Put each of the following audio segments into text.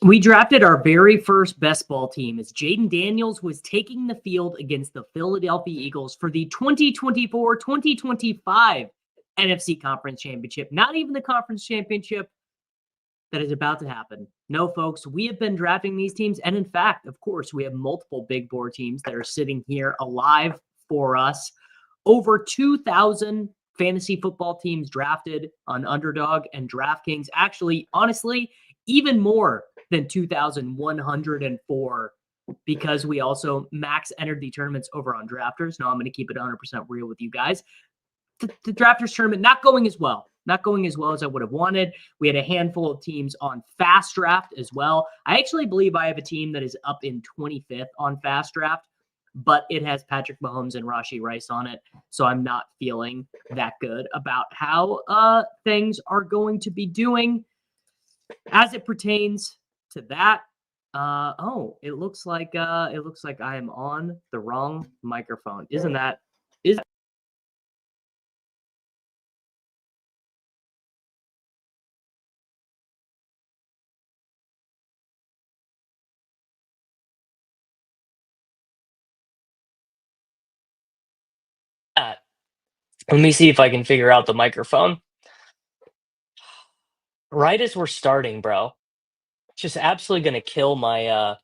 We drafted our very first best ball team as Jaden Daniels was taking the field against the Philadelphia Eagles for the 2024-2025 NFC Conference Championship. Not even the conference championship that is about to happen. No, folks, we have been drafting these teams. And in fact, of course, we have multiple big board teams that are sitting here alive for us. Over 2,000 fantasy football teams drafted on Underdog and DraftKings. Actually, honestly, even more than 2,104 because we also max entered the tournaments over on Drafters. Now I'm going to keep it 100% real with you guys. The Drafters tournament not going as well as I would have wanted. We had a handful of teams on Fast Draft as well. I actually believe I have a team that is up in 25th on Fast Draft, but it has Patrick Mahomes and Rashee Rice on it. So I'm not feeling that good about how things are going to be doing as it pertains to that. It looks like I am on the wrong microphone. Isn't that Let me see if I can figure out the microphone. Right as we're starting, bro. Just absolutely gonna kill my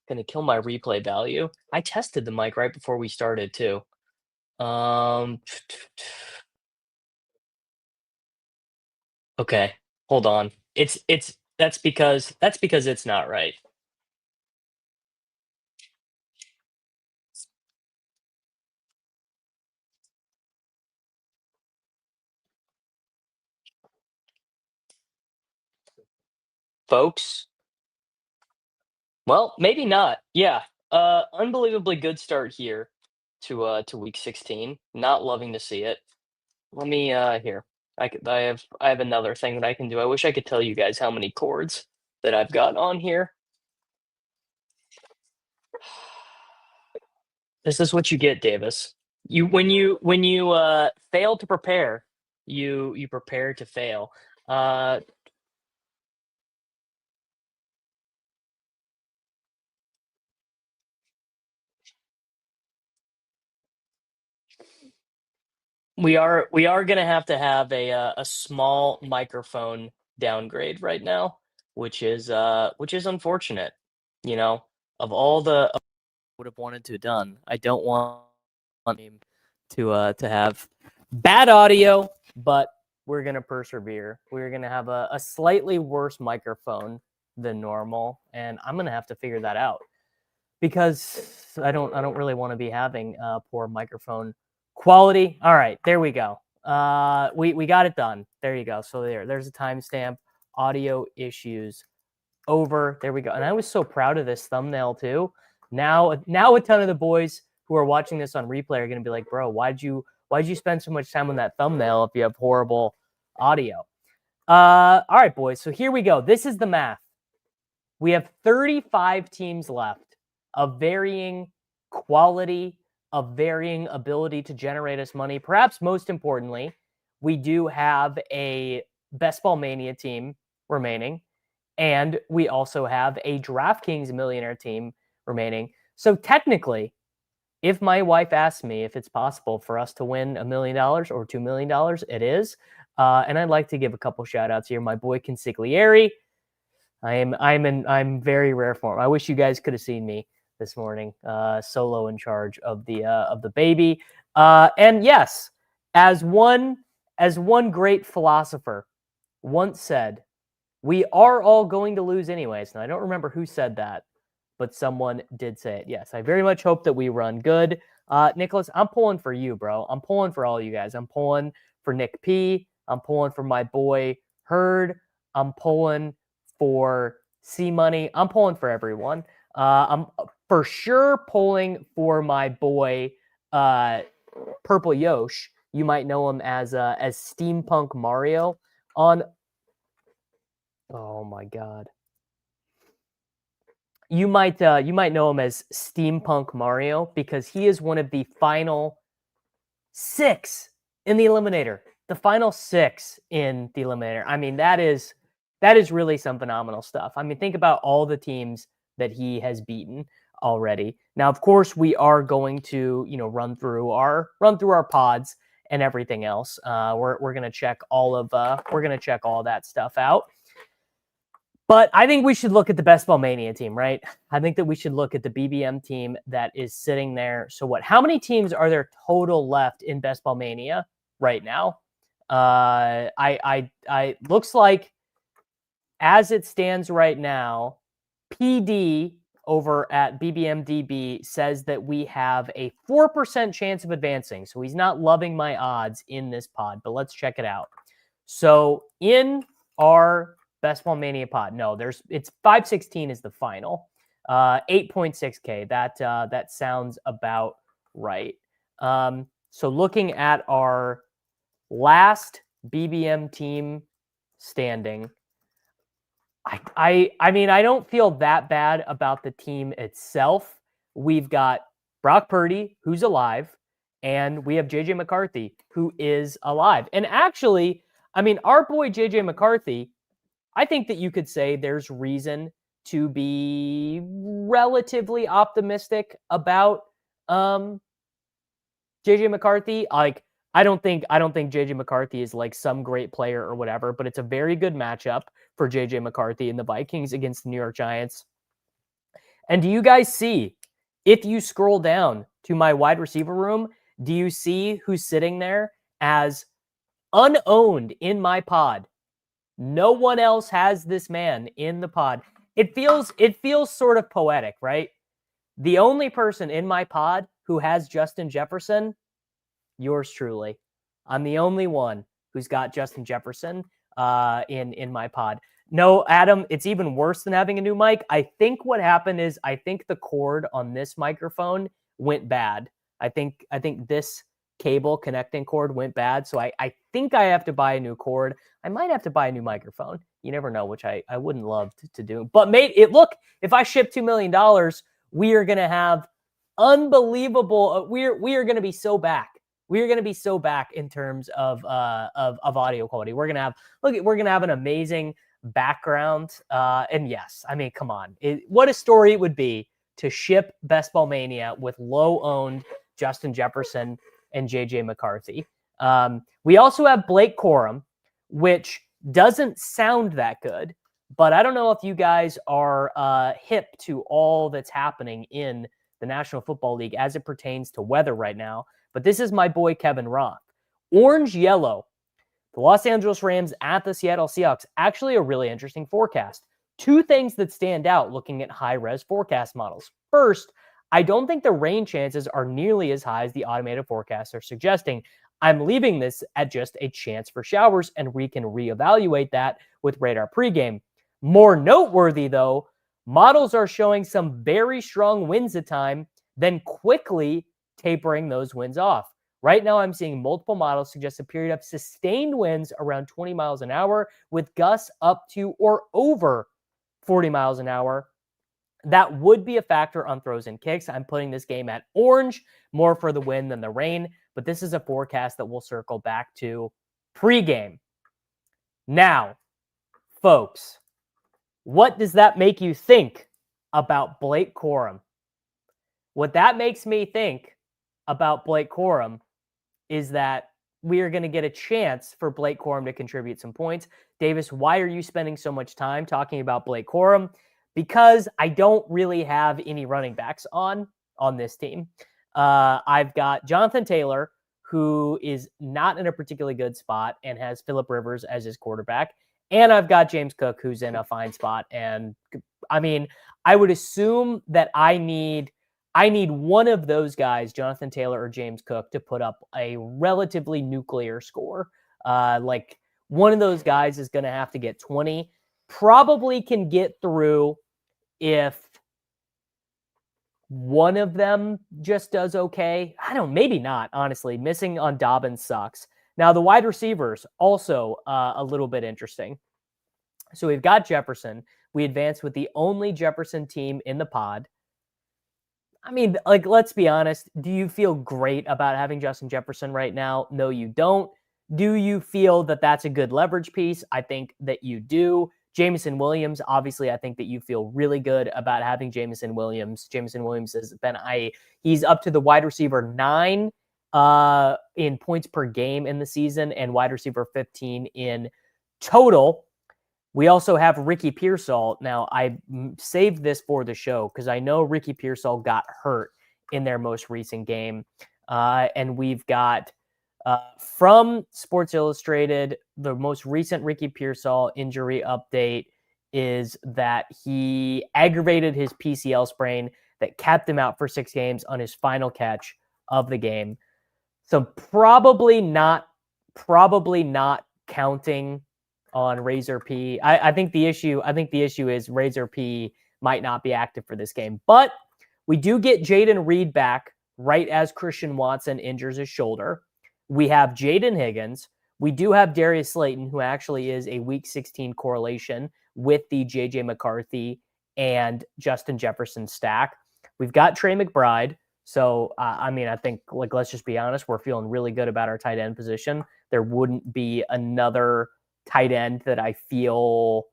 replay value. I tested the mic right before we started too. Okay, hold on. That's because it's not right. Folks. Well, maybe not. Yeah. Unbelievably good start here to week 16. Not loving to see it. Let me here. I have another thing that I can do. I wish I could tell you guys how many chords that I've got on here. This is what you get, Davis. When you fail to prepare, you prepare to fail. Uh we are gonna have to have a small microphone downgrade right now, which is unfortunate. You know, of all the would have wanted to have done, I don't want him to have bad audio, but we're gonna persevere. We're gonna have a slightly worse microphone than normal, and I'm gonna have to figure that out because I don't really want to be having poor microphone quality. All right, there we go. We got it done. There you go. So there's a timestamp. Audio issues over. There we go. And I was so proud of this thumbnail too. Now a ton of the boys who are watching this on replay are going to be like, bro, why'd you spend so much time on that thumbnail if you have horrible audio? All right, boys. So here we go. This is the math. We have 35 teams left of varying quality, of varying ability to generate us money. Perhaps most importantly, we do have a Best Ball Mania team remaining, and we also have a DraftKings Millionaire team remaining. So technically, if my wife asks me if it's possible for us to win $1 million or $2 million, it is. And I'd like to give a couple shout outs here. My boy Consigliere. I'm very rare form. I wish you guys could have seen me this morning, solo in charge of the baby. And yes, as one great philosopher once said, we are all going to lose anyways. And I don't remember who said that, but someone did say it. Yes, I very much hope that we run good. Nicholas, I'm pulling for you, bro. I'm pulling for all you guys. I'm pulling for Nick P. I'm pulling for my boy Hurd. I'm pulling for C Money. I'm pulling for everyone. I'm for sure pulling for my boy Purple Yosh. You might know him as Steampunk Mario on. Oh my God. You might know him as Steampunk Mario because he is one of the final 6 in the Eliminator. The final 6 in the Eliminator. I mean, that is That is really some phenomenal stuff. I mean, think about all the teams that he has beaten already. Now, of course, we are going to, run through our pods and everything else. We're gonna check all of that stuff out. But I think we should look at the Best Ball Mania team, right? I think that we should look at the BBM team that is sitting there. So what? How many teams are there total left in Best Ball Mania right now? I looks like, as it stands right now, PD over at BBMDB says that we have a 4% chance of advancing. So he's not loving my odds in this pod, but let's check it out. So in our Best Ball Mania pod, no, it's 516 is the final. 8.6K. That sounds about right. So looking at our last BBM team standing, I mean, I don't feel that bad about the team itself. We've got Brock Purdy, who's alive, and we have JJ McCarthy, who is alive. And actually, I mean, our boy JJ McCarthy, I think that you could say there's reason to be relatively optimistic about JJ McCarthy. Like, I don't think JJ McCarthy is like some great player or whatever, but it's a very good matchup for JJ McCarthy and the Vikings against the New York Giants. And do you guys see, if you scroll down to my wide receiver room, do you see who's sitting there as unowned in my pod? No one else has this man in the pod. It feels sort of poetic, right? The only person in my pod who has Justin Jefferson, yours truly. I'm the only one who's got Justin Jefferson in my pod. No, Adam, it's even worse than having a new mic. I think what happened is I think the cord on this microphone went bad. I think this cable connecting cord went bad. So I think I have to buy a new cord. I might have to buy a new microphone. You never know, which I wouldn't love to do. But look, if I ship $2 million, we are going to have unbelievable. We are going to be so back. We are going to be so back in terms of audio quality. We're going to have an amazing background. And yes, I mean, come on. What a story it would be to ship Best Ball Mania with low-owned Justin Jefferson and JJ McCarthy. We also have Blake Corum, which doesn't sound that good, but I don't know if you guys are hip to all that's happening in the National Football League as it pertains to weather right now. But this is my boy Kevin Roth. Orange yellow. The Los Angeles Rams at the Seattle Seahawks. Actually a really interesting forecast. Two things that stand out looking at high-res forecast models. First, I don't think the rain chances are nearly as high as the automated forecasts are suggesting. I'm leaving this at just a chance for showers, and we can reevaluate that with Radar pregame. More noteworthy, though, models are showing some very strong winds at time, then quickly tapering those winds off. Right now, I'm seeing multiple models suggest a period of sustained winds around 20 miles an hour with gusts up to or over 40 miles an hour. That would be a factor on throws and kicks. I'm putting this game at orange, more for the wind than the rain, but this is a forecast that we'll circle back to pregame. Now, folks, what does that make you think about Blake Corum? What that makes me think about Blake Corum is that we are going to get a chance for Blake Corum to contribute some points. Davis, why are you spending so much time talking about Blake Corum? Because I don't really have any running backs on this team. I've got Jonathan Taylor, who is not in a particularly good spot and has Phillip Rivers as his quarterback. And I've got James Cook, who's in a fine spot. And I mean, I would assume that I need one of those guys, Jonathan Taylor or James Cook, to put up a relatively nuclear score. Like one of those guys is going to have to get 20. Probably can get through if one of them just does okay. I don't know, maybe not, honestly. Missing on Dobbins sucks. Now, the wide receivers, also a little bit interesting. So we've got Jefferson. We advanced with the only Jefferson team in the pod. I mean, like, let's be honest. Do you feel great about having Justin Jefferson right now? No, you don't. Do you feel that that's a good leverage piece? I think that you do. Jameson Williams, obviously, I think that you feel really good about having Jameson Williams. Jameson Williams has been he's up to the wide receiver 9 in points per game in the season and wide receiver 15 in total. We also have Ricky Pearsall. Now, I saved this for the show because I know Ricky Pearsall got hurt in their most recent game. And we've got from Sports Illustrated, the most recent Ricky Pearsall injury update is that he aggravated his PCL sprain that kept him out for 6 games on his final catch of the game. So probably not counting on Razor P. I think the issue is Razor P might not be active for this game. But we do get Jaden Reed back right as Christian Watson injures his shoulder. We have Jaden Higgins. We do have Darius Slayton, who actually is a Week 16 correlation with the J.J. McCarthy and Justin Jefferson stack. We've got Trey McBride. So, I think, let's just be honest, we're feeling really good about our tight end position. There wouldn't be another tight end that I feel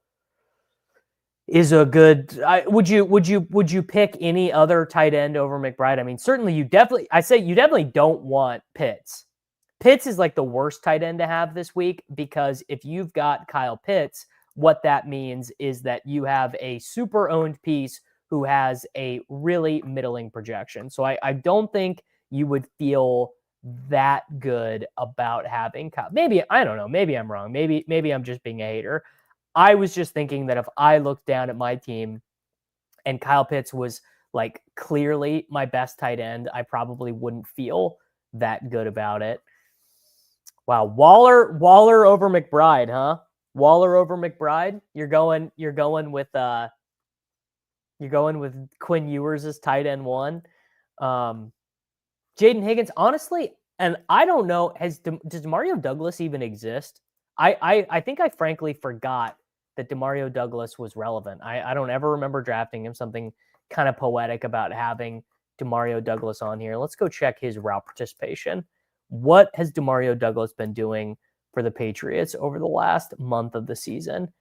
is a good. Would you pick any other tight end over McBride? I mean, certainly you definitely don't want Pitts. Pitts is like the worst tight end to have this week because if you've got Kyle Pitts, what that means is that you have a super owned piece who has a really middling projection. So I don't think you would feel that good about having Kyle. Maybe, I don't know. Maybe I'm wrong. Maybe I'm just being a hater. I was just thinking that if I looked down at my team and Kyle Pitts was like clearly my best tight end, I probably wouldn't feel that good about it. Wow, Waller over McBride, huh? Waller over McBride. You're going with Quinn Ewers as tight end 1. Jaden Higgins, honestly, and I don't know, does Demario Douglas even exist? I think I frankly forgot that Demario Douglas was relevant. I don't ever remember drafting him. Something kind of poetic about having Demario Douglas on here. Let's go check his route participation. What has Demario Douglas been doing for the Patriots over the last month of the season?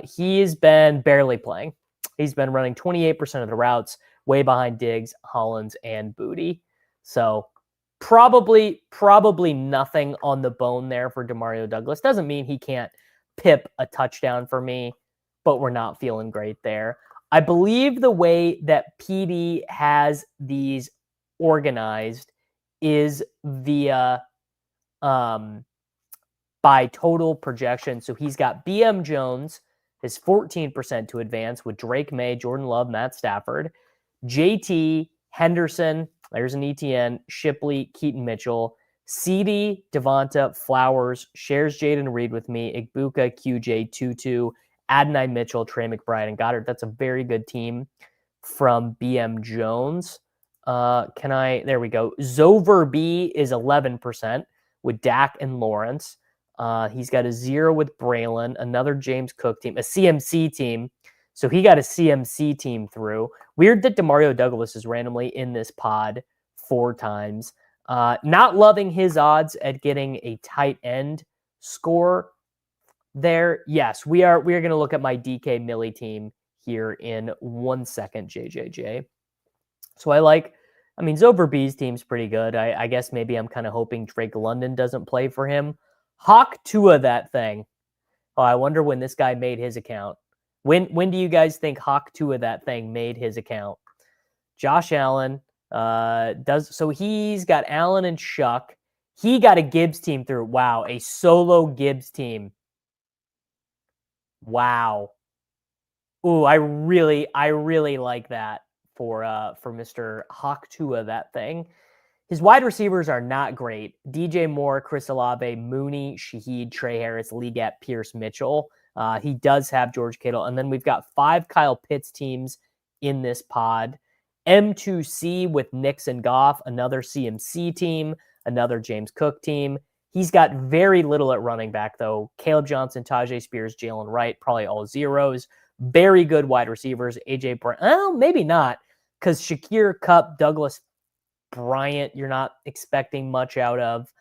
He's been barely playing. He's been running 28% of the routes, way behind Diggs, Hollins, and Booty. So probably nothing on the bone there for Demario Douglas. Doesn't mean he can't pip a touchdown for me, but we're not feeling great there. I believe the way that PD has these organized is via by total projection. So he's got BM Jones, his 14% to advance with Drake May, Jordan Love, Matt Stafford, JT, Henderson, there's an ETN, Shipley, Keaton Mitchell, CD, Devonta, Flowers, shares Jaden Reed with me, Igbuka, QJ, Tutu, Adonai Mitchell, Trey McBride, and Goddard. That's a very good team from BM Jones. There we go. Zover B is 11% with Dak and Lawrence. He's got a 0 with Braylon, another James Cook team, a CMC team. So he got a CMC team through. Weird that Demario Douglas is randomly in this pod 4 times. Not loving his odds at getting a tight end score there. Yes, we are going to look at my DK Millie team here in 1 second, JJJ. So Zover B's team's pretty good. I guess maybe I'm kind of hoping Drake London doesn't play for him. Hawk Tua that thing. Oh, I wonder when this guy made his account. When do you guys think Hawk Tua that thing made his account? Josh Allen so he's got Allen and Shuck. He got a Gibbs team through. Wow, a solo Gibbs team. Wow. Ooh, I really like that for Mr. Hawk Tua that thing. His wide receivers are not great. DJ Moore, Chris Olave, Mooney, Shaheed, Trey Harris, Legat, Pierce, Mitchell. He does have George Kittle. And then we've got 5 Kyle Pitts teams in this pod. M2C with Knicks and Goff, another CMC team, another James Cook team. He's got very little at running back, though. Caleb Johnson, Tajay Spears, Jalen Wright, probably all zeros. Very good wide receivers. AJ Brown. Oh, maybe not, because Shakir, Kupp, Douglas, Bryant, you're not expecting much out of.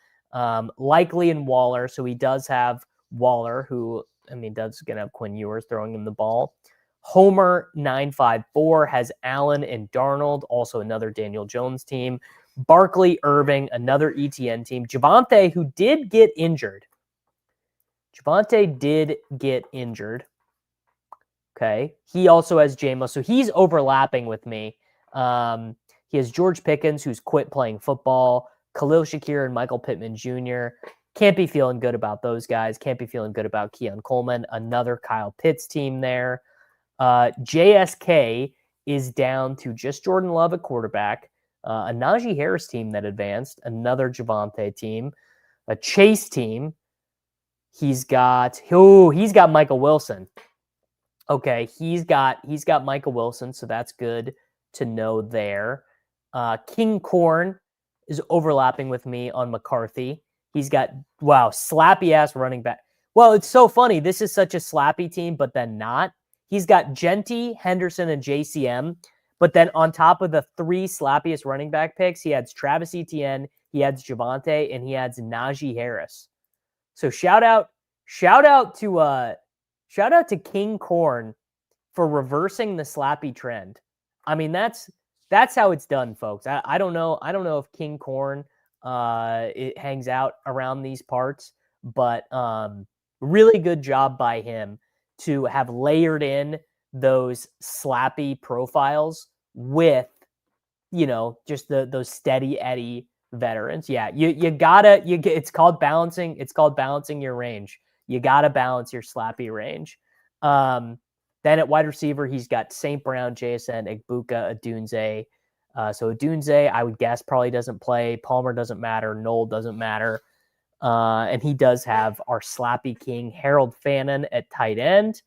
Likely in Waller, so he does have Waller, who Doug's going to have Quinn Ewers throwing him the ball. Homer 954 has Allen and Darnold, also another Daniel Jones team. Barkley, Irving, another ETN team. Javonte, who did get injured. Okay. He also has JMO, so he's overlapping with me. He has George Pickens, who's quit playing football. Khalil Shakir and Michael Pittman Jr. Can't be feeling good about those guys. Can't be feeling good about Keon Coleman. Another Kyle Pitts team there. JSK is down to just Jordan Love at quarterback. A Najee Harris team that advanced. Another Javonte team. A Chase team. He's got Michael Wilson. Okay, he's got Michael Wilson, so that's good to know there. King Corn is overlapping with me on McCarthy. He's got, slappy ass running back. Well, it's so funny. This is such a slappy team, but then not. He's got Genty, Henderson, and JCM. But then on top of the 3 slappiest running back picks, he adds Travis Etienne, he adds Javonte, and he adds Najee Harris. So shout out to King Corn for reversing the slappy trend. That's how it's done, folks. I don't know if King Corn it hangs out around these parts, but really good job by him to have layered in those slappy profiles with, just those steady Eddie veterans. Yeah, it's called balancing. It's called balancing your range. You got to balance your slappy range. Then at wide receiver, he's got St. Brown, JSN, Egbuka, Adunze. So Adunze, I would guess, probably doesn't play. Palmer doesn't matter. Knoll doesn't matter. And he does have our slappy king, Harold Fannin, at tight end.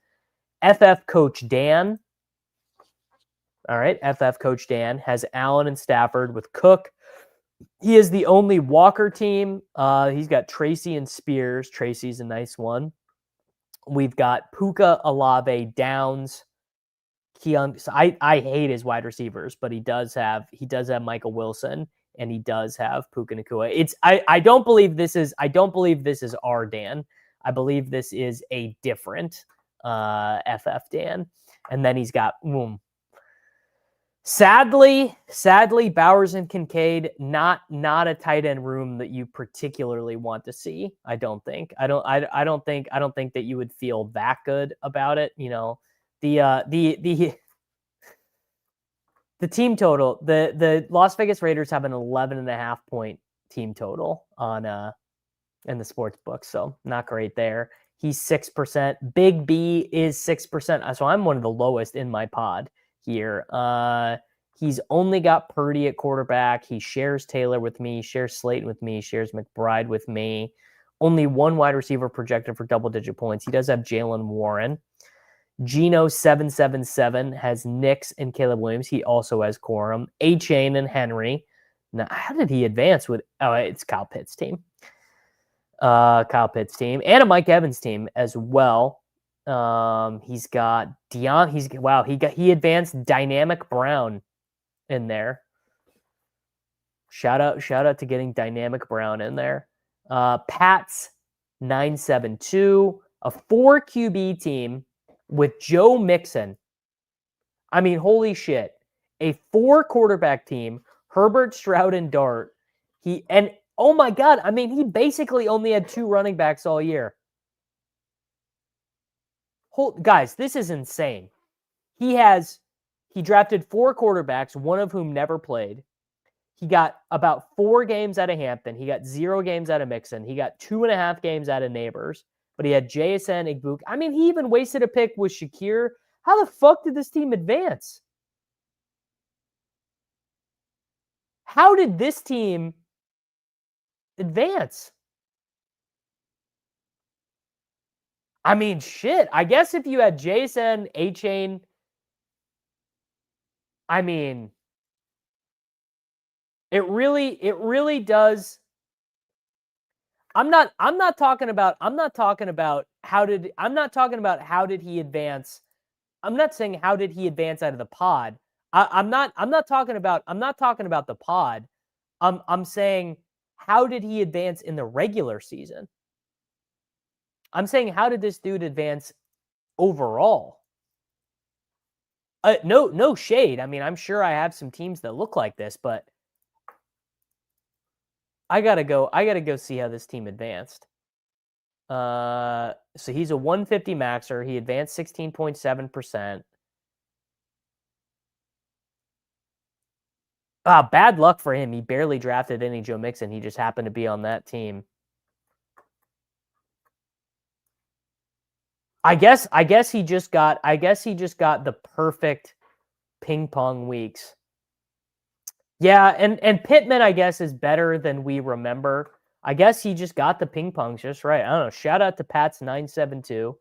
FF Coach Dan. All right, FF Coach Dan has Allen and Stafford with Cook. He is the only Walker team. He's got Tracy and Spears. Tracy's a nice one. We've got Puka, Olave, Downs, Keon. So I hate his wide receivers, but he does have Michael Wilson and he does have Puka Nacua. I don't believe this is our Dan. I believe this is a different FF Dan. And then he's got Sadly, Bowers and Kincaid, not a tight end room that you particularly want to see. I don't think that you would feel that good about it. The team total, the Las Vegas Raiders have an 11.5 point team total on in the sports book, so not great there. He's 6%. Big B is 6%. So I'm one of the lowest in my pod here. He's only got Purdy at quarterback. He shares Taylor with me, shares Slayton with me, shares McBride with me. Only one wide receiver projected for double-digit points. He does have Jalen Warren. Gino 777 has Nix and Caleb Williams. He also has Corum. A-Chain and Henry. Now, how did he advance with? Oh, it's Kyle Pitts' team. And a Mike Evans team as well. He's got Dion. He advanced Dynamic Brown in there. Shout out to getting Dynamic Brown in there. Pats 972, a 4 QB team with Joe Mixon. Holy shit. A 4 quarterback team, Herbert, Stroud, and Dart. Oh my God, he basically only had 2 running backs all year. Guys, this is insane. He drafted 4 quarterbacks, one of whom never played. He got about 4 games out of Hampton. He got 0 games out of Mixon. He got 2.5 games out of Neighbors. But he had JSN, Igbook. He even wasted a pick with Shakir. How the fuck did this team advance? How did this team advance? Shit. I guess if you had JSN, A-Chain, it really does. I'm not talking about how did he advance. I'm not saying how did he advance out of the pod. I'm not talking about the pod. I'm saying how did he advance in the regular season? I'm saying, how did this dude advance overall? No shade. I mean, I'm sure I have some teams that look like this, but I gotta go see how this team advanced. So he's a 150 maxer. He advanced 16.7%. Bad luck for him. He barely drafted any Joe Mixon. He just happened to be on that team. I guess he just got the perfect ping pong weeks. Yeah, and Pittman, I guess, is better than we remember. I guess he just got the ping pongs just right. I don't know. Shout out to Pats972.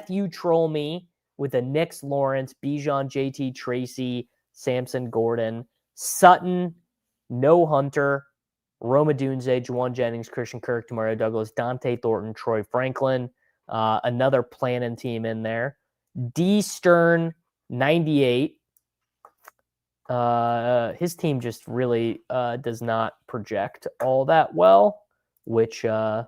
FU Troll Me with a Knicks Lawrence, Bijan, JT, Tracy, Samson, Gordon, Sutton, No Hunter, Roma Dunze, Juwan Jennings, Christian Kirk, Demario Douglas, Dante Thornton, Troy Franklin, another planning team in there. D Stern, 98. His team just really does not project all that well, which no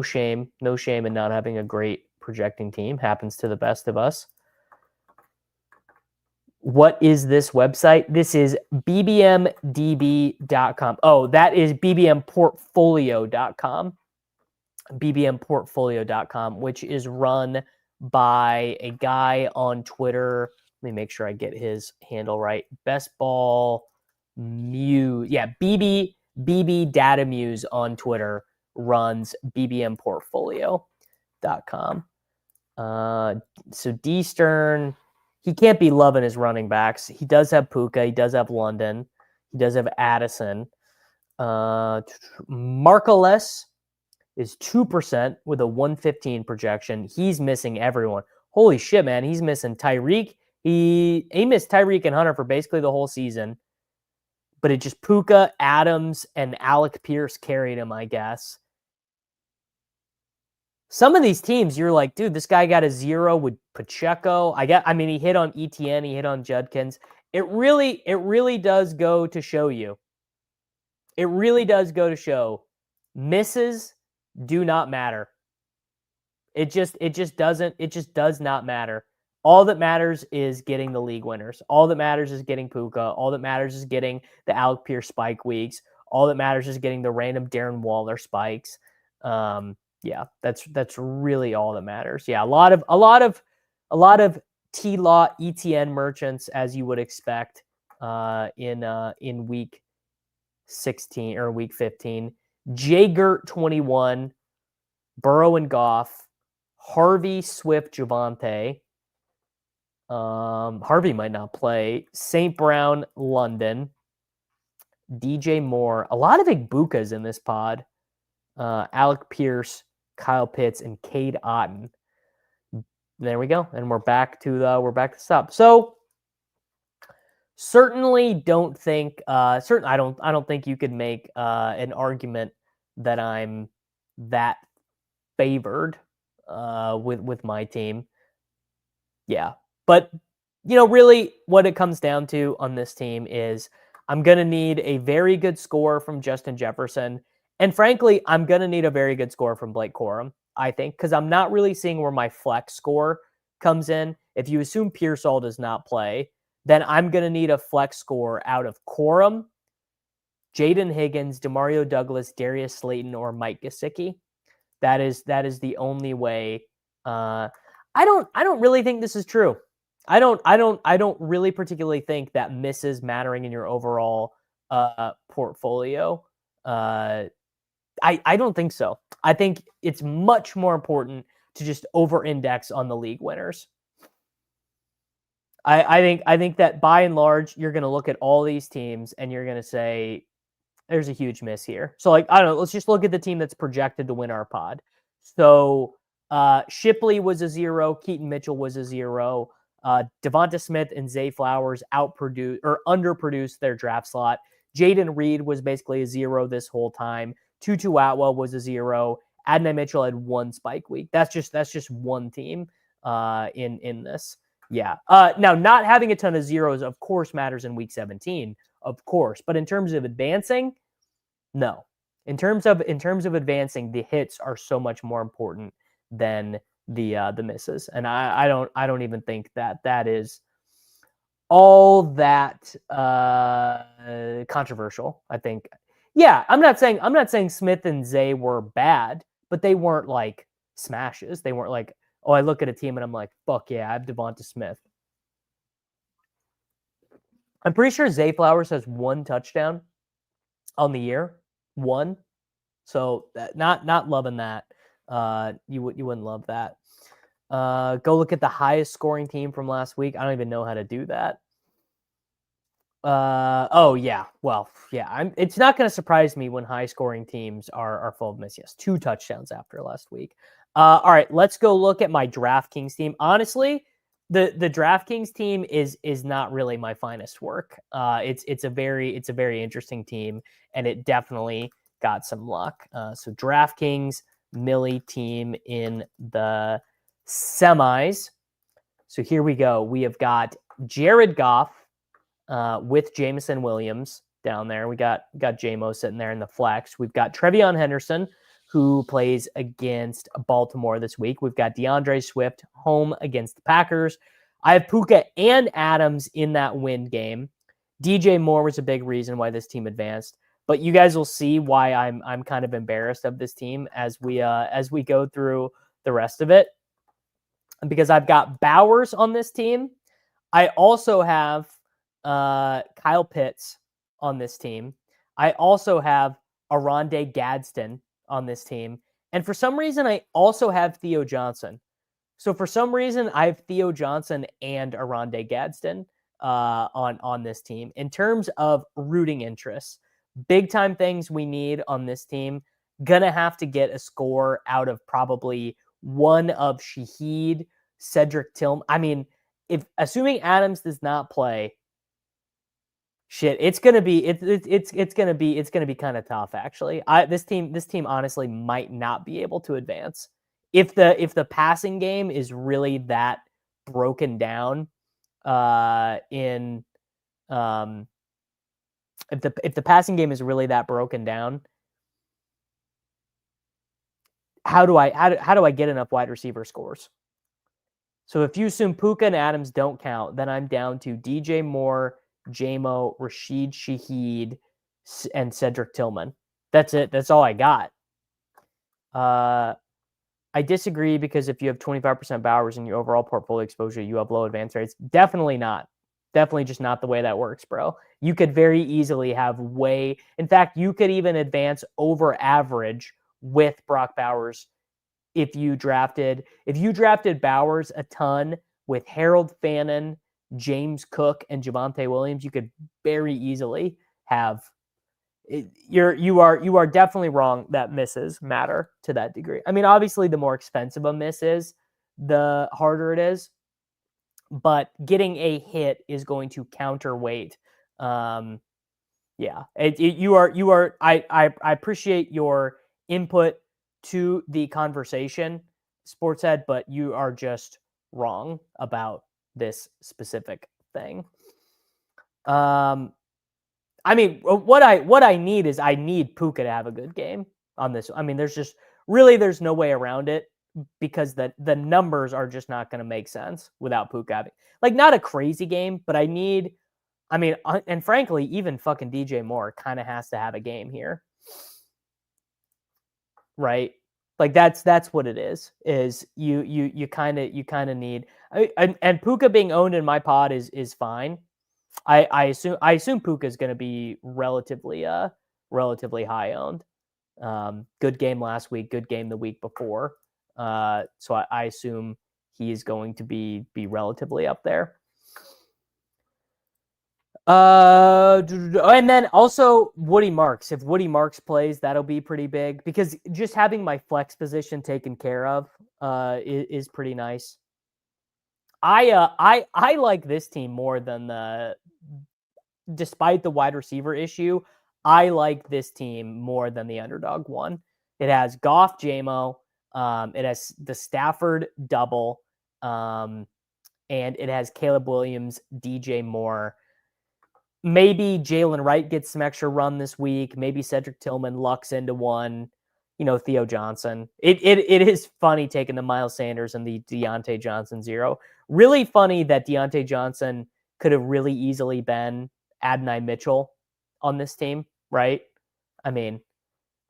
shame in not having a great projecting team. Happens to the best of us. What is this website? This is bbmdb.com. Oh, that is bbmportfolio.com. bbmportfolio.com, which is run by a guy on Twitter. Let me make sure I get his handle right. Best Ball Muse. Yeah, BB Data Muse on Twitter runs bbmportfolio.com. So D Stern, he can't be loving his running backs. He does have Puka. He does have London. He does have Addison. Markles is 2% with a 115 projection. He's missing everyone. Holy shit, man. He's missing Tyreek. He missed Tyreek and Hunter for basically the whole season. But it just Puka, Adams, and Alec Pierce carried him, I guess. Some of these teams, you're like, dude, this guy got a 0 with Pacheco. He hit on ETN, he hit on Judkins. It really does go to show you. It really does go to show misses do not matter. It just does not matter. All that matters is getting the league winners. All that matters is getting Puka. All that matters is getting the Alec Pierce spike weeks. All that matters is getting the random Darren Waller spikes. Yeah, that's really all that matters. Yeah, a lot of T-Law ETN merchants, as you would expect, in week 16 or week 15. Jagert 21, Burrow and Goff, Harvey, Swift, Javante. Harvey might not play. St. Brown, London, DJ Moore. A lot of Igbukas in this pod. Alec Pierce, Kyle Pitts, and Cade Otton. There we go, and we're back to stop. So certainly don't think I don't think you could make an argument that I'm that favored with my team. Yeah, but really what it comes down to on this team is I'm going to need a very good score from Justin Jefferson. And frankly, I'm going to need a very good score from Blake Corum, I think, because I'm not really seeing where my flex score comes in. If you assume Pearsall does not play, then I'm going to need a flex score out of Corum, Jaden Higgins, Demario Douglas, Darius Slayton, or Mike Gesicki. That is the only way. I don't really think this is true. I don't really particularly think that misses mattering in your overall portfolio. I don't think so. I think it's much more important to just over-index on the league winners. I think that by and large, you're going to look at all these teams and you're going to say, there's a huge miss here. So, I don't know. Let's just look at the team that's projected to win our pod. So, Shipley was a 0. Keaton Mitchell was a 0. Devonta Smith and Zay Flowers underproduced their draft slot. Jaden Reed was basically a 0 this whole time. Tutu Atwell was a 0. Adonai Mitchell had 1 spike week. That's just one team in this. Yeah. Now, not having a ton of zeros, of course, matters in week 17, of course. But in terms of advancing, no, In terms of advancing, the hits are so much more important than the misses, and I don't even think that is all that controversial. I think, yeah, I'm not saying Smith and Zay were bad, but they weren't like smashes. They weren't like, oh, I look at a team and I'm like, fuck yeah, I have Devonta Smith. I'm pretty sure Zay Flowers has 1 touchdown on the year, 1. So not loving that. You wouldn't love that. Go look at the highest scoring team from last week. I don't even know how to do that. Oh yeah. Well, yeah. It's not going to surprise me when high scoring teams are full of miss. Yes, 2 touchdowns after last week. All right, let's go look at my DraftKings team. Honestly, the DraftKings team is not really my finest work. It's a very interesting team, and it definitely got some luck. So DraftKings Millie team in the semis. So here we go. We have got Jared Goff with Jameson Williams down there. We got JMO sitting there in the flex. We've got Trevion Henderson, who plays against Baltimore this week. We've got DeAndre Swift home against the Packers. I have Puka and Adams in that win game. DJ Moore was a big reason why this team advanced. But you guys will see why I'm kind of embarrassed of this team as we go through the rest of it. Because I've got Bowers on this team. I also have Kyle Pitts on this team. I also have Aronde Gadsden on this team. And for some reason, I also have Theo Johnson. So for some reason, I have Theo Johnson and Aronde Gadsden on this team. In terms of rooting interests, big time things we need on this team. Gonna have to get a score out of probably one of Shaheed, Cedric Tillman. I mean, if assuming Adams does not play, shit, it's gonna be kind of tough actually. This team honestly might not be able to advance if the passing game is really that broken down. If the passing game is really that broken down, how do I get enough wide receiver scores? So if you assume Puka and Adams don't count, then I'm down to DJ Moore, JMO, Rashid Shaheed, and Cedric Tillman. That's it. That's all I got. I disagree because if you have 25% Bowers in your overall portfolio exposure, you have low advance rates. Definitely not. Definitely just not the way that works, bro. You could very easily have in fact, you could even advance over average with Brock Bowers if you drafted Bowers a ton with Harold Fannin, James Cook, and Javonte Williams, you could very easily have. You are definitely wrong that misses matter to that degree. I mean, obviously, the more expensive a miss is, the harder it is. But getting a hit is going to counterweight. Yeah, you are. I appreciate your input to the conversation, Sportshead, but you are just wrong about this specific thing. I mean, what I need is I need Puka to have a good game on this. I mean, there's no way around it because the numbers are just not going to make sense without Puka having not a crazy game, but and frankly, even fucking DJ Moore kind of has to have a game here, right? That's what it is. Is you kind of need, and Puka being owned in my pod is fine. I assume Puka is going to be relatively high owned. Good game last week, good game the week before. So I assume he is going to be relatively up there. And then also Woody Marks. If Woody Marks plays, that'll be pretty big because just having my flex position taken care of is pretty nice. I like this team more than despite the wide receiver issue. I like this team more than the underdog one. It has Goff, JMO. It has the Stafford double, and it has Caleb Williams, DJ Moore. maybe Jalen Wright gets some extra run this week. Maybe Cedric Tillman lucks into one. Theo Johnson. It is funny taking the Miles Sanders and the Deontay Johnson 0. Really funny that Deontay Johnson could have really easily been Adonai Mitchell on this team, right? I mean,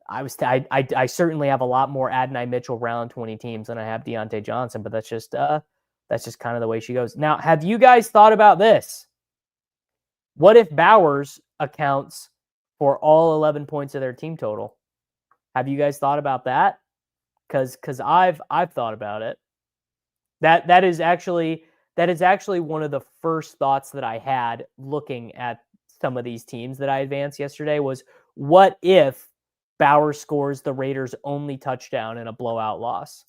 I certainly have a lot more Adonai Mitchell round 20 teams than I have Deontay Johnson, but that's just kind of the way she goes. Now, have you guys thought about this? What if Bowers accounts for all 11 points of their team total? Have you guys thought about that? Because I've thought about it. That is actually one of the first thoughts that I had looking at some of these teams that I advanced yesterday was, what if Bowers scores the Raiders' only touchdown in a blowout loss?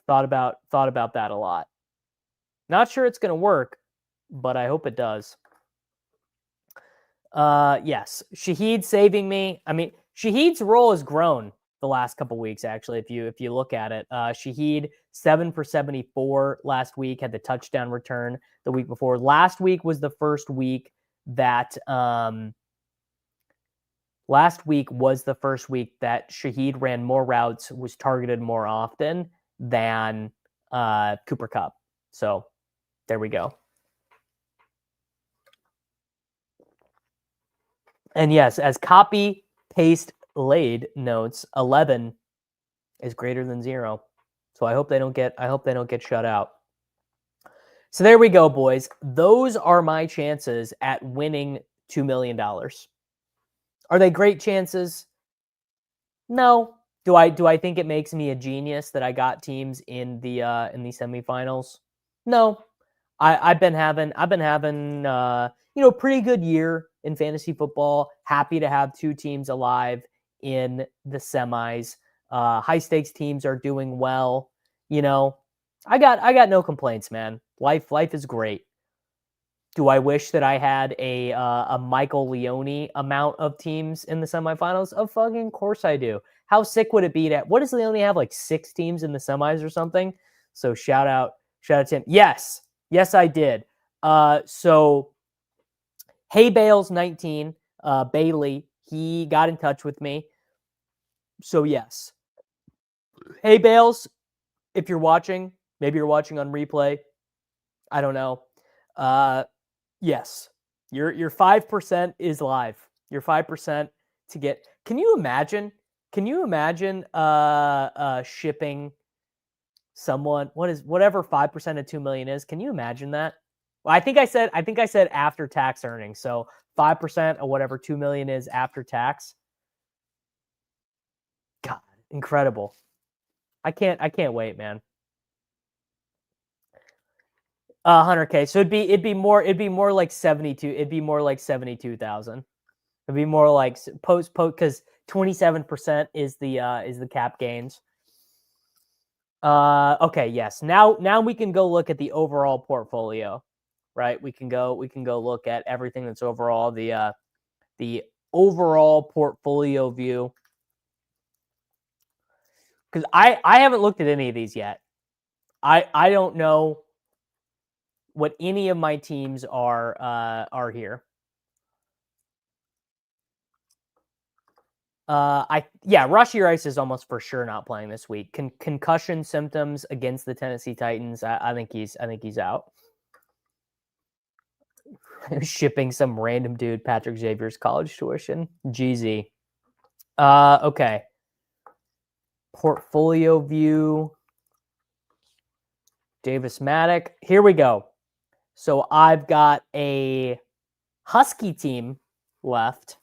Thought about that a lot. Not sure it's going to work, but I hope it does. Yes, Shaheed saving me. I mean, Shaheed's role has grown the last couple weeks, actually, if you look at it. Shaheed, 7 for 74 last week, had the touchdown return the week before. Last week was the first week that Shaheed ran more routes, was targeted more often than Cooper Kupp. So there we go. And yes, as copy paste laid notes, 11 is greater than 0. So I hope they don't get shut out. So there we go, boys. Those are my chances at winning $2 million. Are they great chances? No. Do I think it makes me a genius that I got teams in the semifinals? No. I've been having a pretty good year in fantasy football. Happy to have 2 teams alive in the semis. High stakes teams are doing well. I got no complaints, man. Life is great. Do I wish that I had a Michael Leone amount of teams in the semifinals? Of fucking course I do. How sick would it be what does Leone have, like 6 teams in the semis or something? So shout out to him. Yes, I did. So Hey Bales 19, Bailey, he got in touch with me. So yes. Hey Bales, if you're watching, maybe you're watching on replay. I don't know. Yes. Your 5% is live. Your 5% to get. Can you imagine shipping someone whatever 5% of 2 million is? Can you imagine that? Well, I think I said after tax earnings. So 5% of whatever 2 million is after tax. God, incredible. I can't wait, man. 100K. So it'd be more like 72. It'd be more like 72,000. It'd be more like post because 27% is the cap gains. Okay, yes. Now we can go look at the overall portfolio, right? We can go look at everything that's overall the overall portfolio view. Because I haven't looked at any of these yet. I don't know what any of my teams are here. Rashee Rice is almost for sure not playing this week. Concussion symptoms against the Tennessee Titans. I think he's out. Shipping some random dude Patrick Xavier's college tuition. GZ. Okay. Portfolio view. Davis Maddock. Here we go. So I've got a Husky team left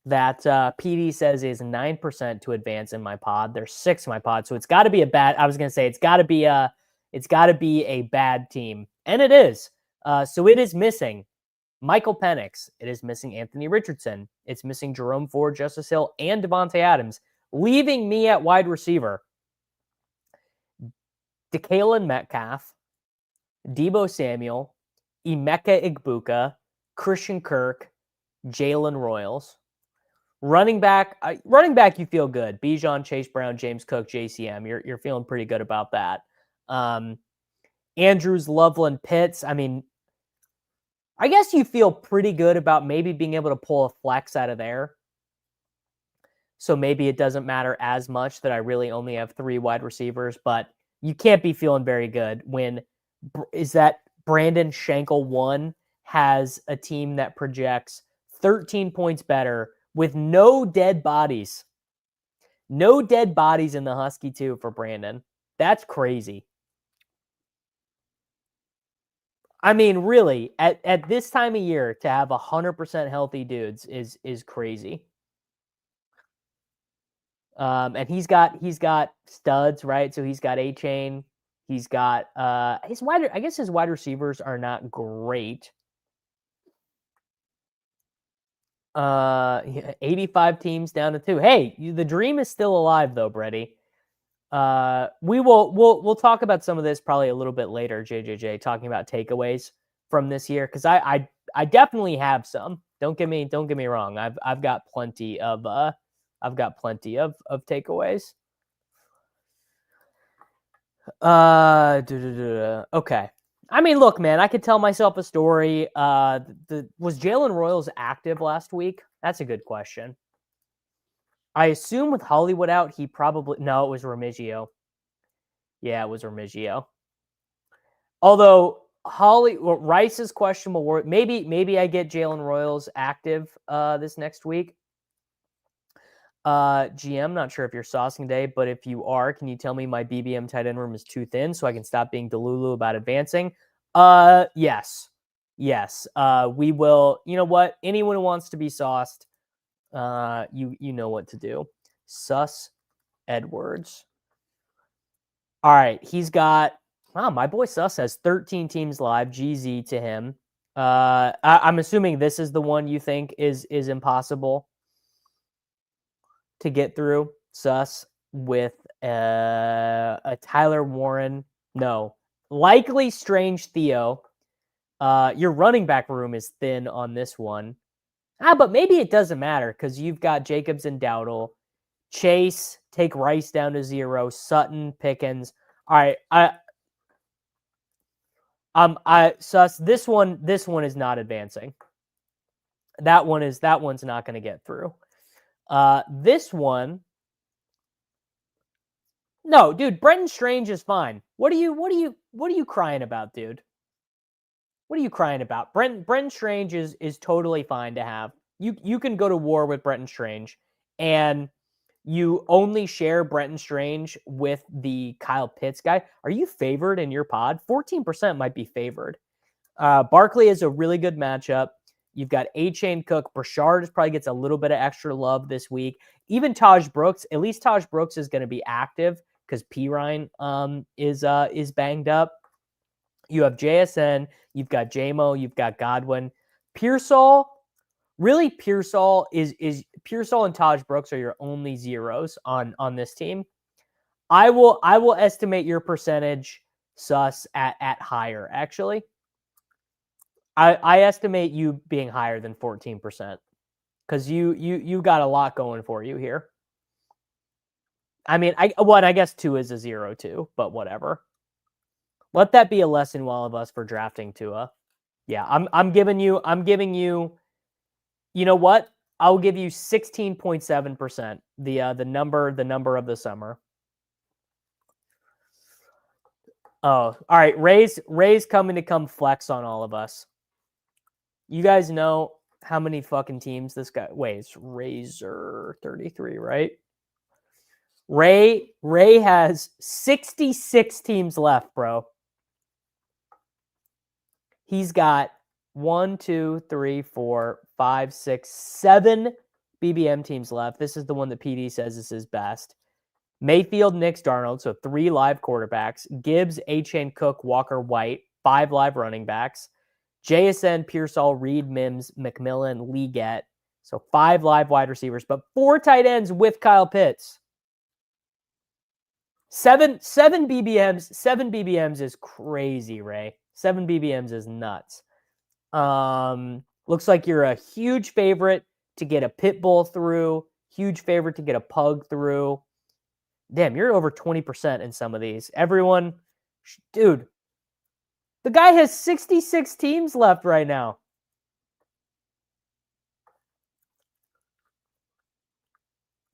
that PD says is 9% to advance in my pod. There's 6 in my pod, so it's got to be a bad. I was gonna say it's got to be a bad team, and it is. So it is missing Michael Penix. It is missing Anthony Richardson. It's missing Jerome Ford, Justice Hill, and Devontae Adams, leaving me at wide receiver. DeKalin Metcalf, Deebo Samuel, Emeka Igbuka, Christian Kirk, Jalen Royals. Running back, you feel good. Bijan, Chase Brown, James Cook, JCM. You're feeling pretty good about that. Andrews, Loveland, Pitts. I mean, I guess you feel pretty good about maybe being able to pull a flex out of there. So maybe it doesn't matter as much that I really only have 3 wide receivers, but you can't be feeling very good when is that Brandon Schenkel 1 has a team that projects 13 points better with no dead bodies. No dead bodies in the Husky 2 for Brandon. That's crazy. I mean, really, at this time of year to have 100% healthy dudes is crazy. And he's got studs, right? So he's got A-Chain. He's got his wide receivers are not great. 85 teams down to 2. Hey, the dream is still alive though, Brady. We'll talk about some of this probably a little bit later, JJJ, talking about takeaways from this year, because I definitely have some. Don't get me wrong. I've got plenty of takeaways. Okay. I mean, look, man, I could tell myself a story. Was Jalen Royals active last week? That's a good question. I assume with Hollywood out, he probably no. It was Remigio. Yeah, it was Remigio. Although Rice is questionable. Maybe I get Jalen Royals active this next week. GM, not sure if you're saucing today, but if you are, can you tell me my BBM tight end room is too thin so I can stop being delulu about advancing? Yes. We will. You know what? Anyone who wants to be sauced, you know what to do. Sus Edwards. All right, he's got. Wow, my boy Sus has 13 teams live. GZ to him. I'm assuming this is the one you think is impossible to get through. Sus with a Tyler Warren. No, likely Strange Theo. Your running back room is thin on this one. But maybe it doesn't matter because you've got Jacobs and Dowdle. Chase, take Rice down to 0. Sutton, Pickens. All right, Sus, this one is not advancing. That one's not going to get through. This one, no, dude. Brenton Strange is fine. What are you crying about, dude? What are you crying about? Brenton Strange is totally fine to have. You can go to war with Brenton Strange, and you only share Brenton Strange with the Kyle Pitts guy. Are you favored in your pod? 14% might be favored. Barkley is a really good matchup. You've got A-Chain Cook. Brashard probably gets a little bit of extra love this week. Even Taj Brooks, at least Taj Brooks is going to be active because Pirine is banged up. You have JSN, you've got JMO, you've got Godwin. Pearsall, really Pearsall and Taj Brooks are your only zeros on this team. I will estimate your percentage Sus at higher, actually. I estimate you being higher than 14% because you got a lot going for you here. I mean, I guess 2 is a 0 too, but whatever. Let that be a lesson to all of us for drafting Tua. Yeah, I'm giving you. You know what? I'll give you 16.7%. The number of the summer. Oh, all right. Ray's coming to come flex on all of us. You guys know how many fucking teams this guy. Wait, it's Razor 33, right? Ray has 66 teams left, bro. He's got 1, 2, 3, 4, 5, 6, 7 BBM teams left. This is the one that PD says is his best. Mayfield, Nix, Darnold, so 3 live quarterbacks. Gibbs, A-Chain, Cook, Walker, White, 5 live running backs. JSN, Pearsall, Reed, Mims, McMillan, Leggett. So 5 live wide receivers, but 4 tight ends with Kyle Pitts. 7 BBMs. 7 BBMs is crazy, Ray. 7 BBMs is nuts. Looks like you're a huge favorite to get a pit bull through. Huge favorite to get a pug through. Damn, you're over 20% in some of these. Everyone, dude, the guy has 66 teams left right now.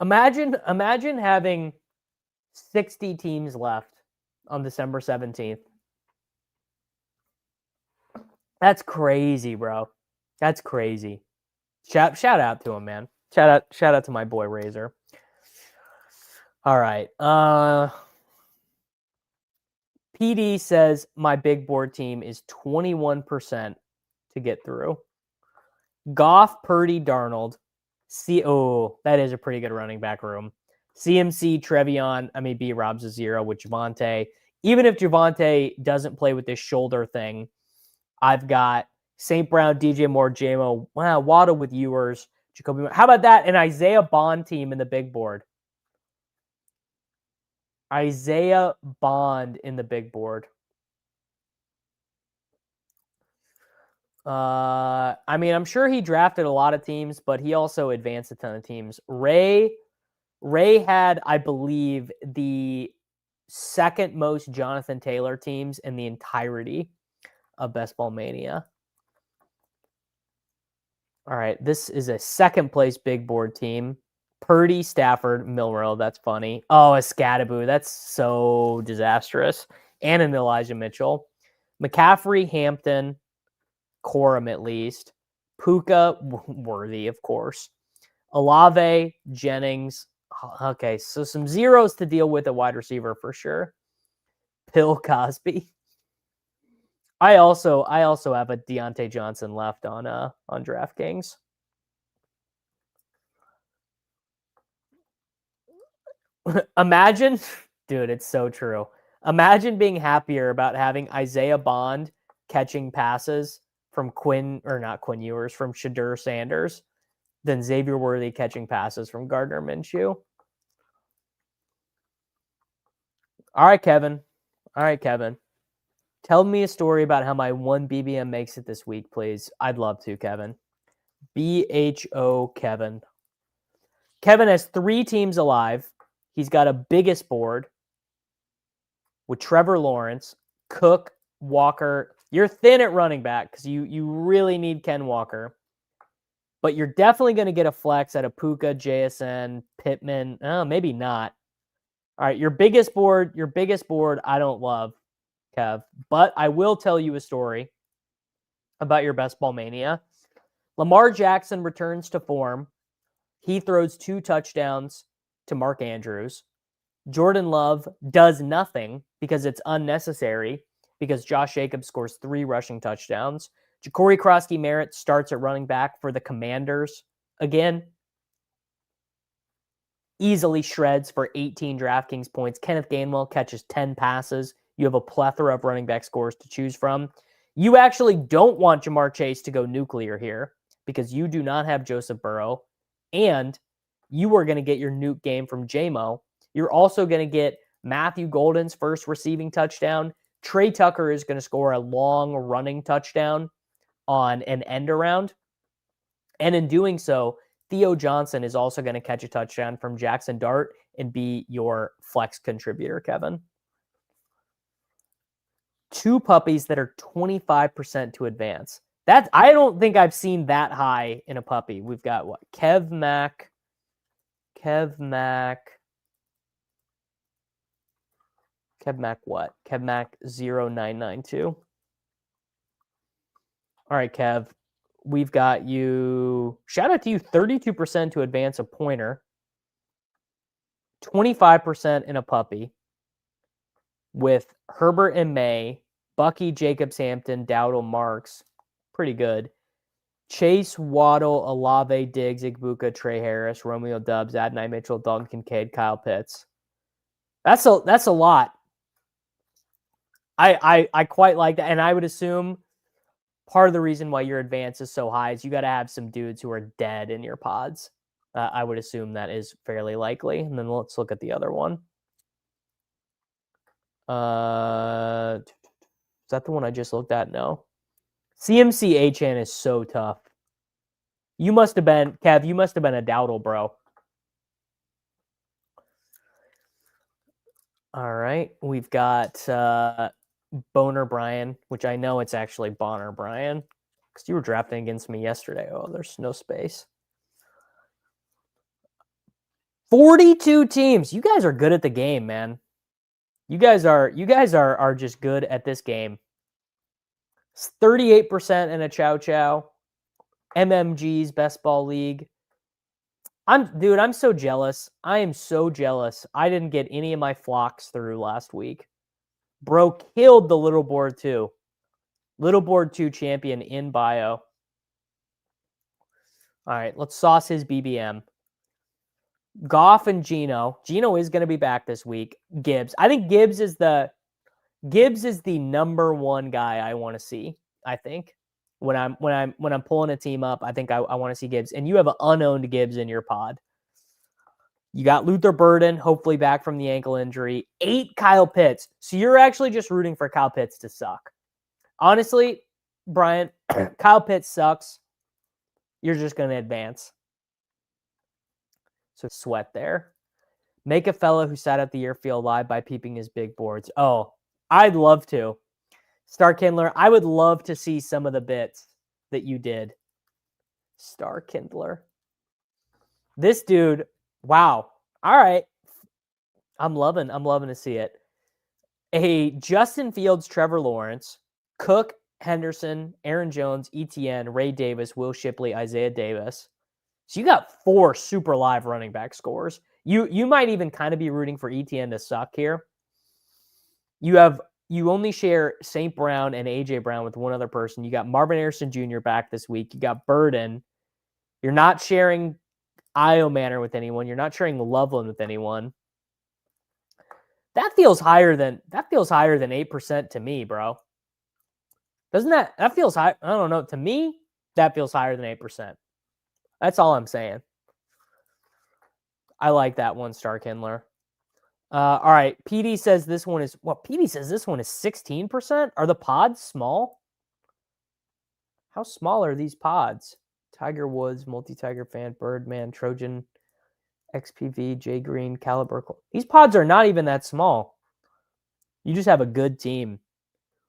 Imagine having 60 teams left on December 17th. That's crazy, bro. That's crazy. Shout out to him, man. Shout out to my boy Razor. All right. PD says my big board team is 21% to get through. Goff, Purdy, Darnold. That is a pretty good running back room. CMC, Trevion. I mean, B-Rob's a 0 with Javonte. Even if Javonte doesn't play with this shoulder thing, I've got St. Brown, DJ Moore, JMO, Waddle with Ewers, Jacoby. How about that? An Isaiah Bond team in the big board. Isaiah Bond in the big board. I mean, I'm sure he drafted a lot of teams, but he also advanced a ton of teams. Ray had, I believe, the second most Jonathan Taylor teams in the entirety of Best Ball Mania. All right, this is a second place big board team. Purdy, Stafford, Milrow. That's funny. Oh, a Scadaboo. That's so disastrous. And an Elijah Mitchell. McCaffrey, Hampton, Corum at least. Puka, worthy, of course. Olave, Jennings. Okay, so some zeros to deal with at wide receiver for sure. Bill Cosby. I also have a Deontay Johnson left on DraftKings. Imagine, dude, it's so true. Imagine being happier about having Isaiah Bond catching passes from from Shadur Sanders than Xavier Worthy catching passes from Gardner Minshew. All right, Kevin. Tell me a story about how my one BBM makes it this week, please. I'd love to, Kevin. BHO Kevin. Kevin has 3 teams alive. He's got a biggest board with Trevor Lawrence, Cook, Walker. You're thin at running back because you really need Ken Walker. But you're definitely going to get a flex out of Puka, JSN, Pittman. Maybe not. All right, your biggest board, I don't love, Kev. But I will tell you a story about your Best Ball Mania. Lamar Jackson returns to form. He throws 2 touchdowns to Mark Andrews. Jordan Love does nothing because it's unnecessary because Josh Jacobs scores 3 rushing touchdowns. Ja'Cory Krosky-Merritt starts at running back for the Commanders again. Easily shreds for 18 DraftKings points. Kenneth Gainwell catches 10 passes. You have a plethora of running back scores to choose from. You actually don't want Jamar Chase to go nuclear here because you do not have Joseph Burrow, and you are going to get your nuke game from JMO. You're also going to get Matthew Golden's first receiving touchdown. Trey Tucker is going to score a long running touchdown on an end around. And in doing so, Theo Johnson is also going to catch a touchdown from Jackson Dart and be your flex contributor, Kevin. 2 puppies that are 25% to advance. I don't think I've seen that high in a puppy. We've got what? Kev Mac 0992. All right, Kev. We've got you. Shout out to you. 32% to advance a pointer. 25% in a puppy. With Herbert and May, Bucky, Jacobs, Hampton, Dowdle, Marks. Pretty good. Chase, Waddle, Olave, Diggs, Igbuka, Trey Harris, Romeo Dubs, Adonai Mitchell, Dalton Kincaid, Kyle Pitts. That's a lot. I quite like that, and I would assume part of the reason why your advance is so high is you got to have some dudes who are dead in your pods. I would assume that is fairly likely. And then let's look at the other one. Is that the one I just looked at? No. CMC Achan is so tough. You must have been, Kev, a Dowdle, bro. All right. We've got Boner Brian, which I know it's actually Bonner Brian because you were drafting against me yesterday. Oh, there's no space. 42 teams. You guys are good at the game, man. You guys are just good at this game. 38% in a Chow Chow. MMG's Best Ball League. I'm so jealous. I am so jealous. I didn't get any of my flocks through last week. Bro killed the Little Board 2. Little Board 2 champion in bio. All right, let's sauce his BBM. Goff and Gino. Gino is going to be back this week. Gibbs. I think Gibbs is the number one guy I want to see. I think when I'm pulling a team up, I think I want to see Gibbs. And you have an unowned Gibbs in your pod. You got Luther Burden, hopefully back from the ankle injury. 8 Kyle Pitts. So you're actually just rooting for Kyle Pitts to suck. Honestly, Brian, Kyle Pitts sucks. You're just going to advance. So sweat there. Make a fellow who sat out the year feel alive by peeping his big boards. Oh, I'd love to. Star Kindler, I would love to see some of the bits that you did. Star Kindler. This dude, wow. All right. I'm loving to see it. A Justin Fields, Trevor Lawrence, Cook, Henderson, Aaron Jones, ETN, Ray Davis, Will Shipley, Isaiah Davis. So you got 4 super live running back scores. You might even kind of be rooting for ETN to suck here. You only share St. Brown and AJ Brown with one other person. You got Marvin Harrison Jr. back this week. You got Burden. You're not sharing Io Manor with anyone. You're not sharing Loveland with anyone. That feels higher than 8% to me, bro. Doesn't that feels high? I don't know. To me, that feels higher than 8%. That's all I'm saying. I like that one, Star Kindler. All right. PD says this one is 16%. Are the pods small? How small are these pods? Tiger Woods, Multi-Tiger Fan, Birdman, Trojan, XPV, J Green, Caliber. These pods are not even that small. You just have a good team.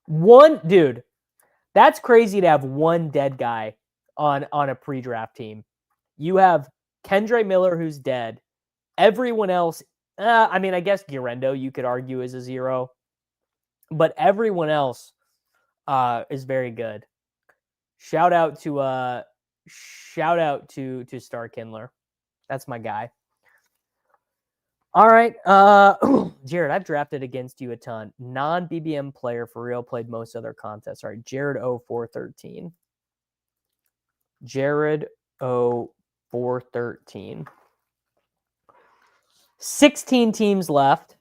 Dude, that's crazy to have one dead guy on a pre-draft team. You have Kendre Miller, who's dead. Everyone else, I guess Guerrero, you could argue, is a 0. But everyone else is very good. Shout out to Star Kindler. That's my guy. All right. Jared, I've drafted against you a ton. Non-BBM player for real, played most other contests. All right. Jared O413. Jared O413. 16 teams left.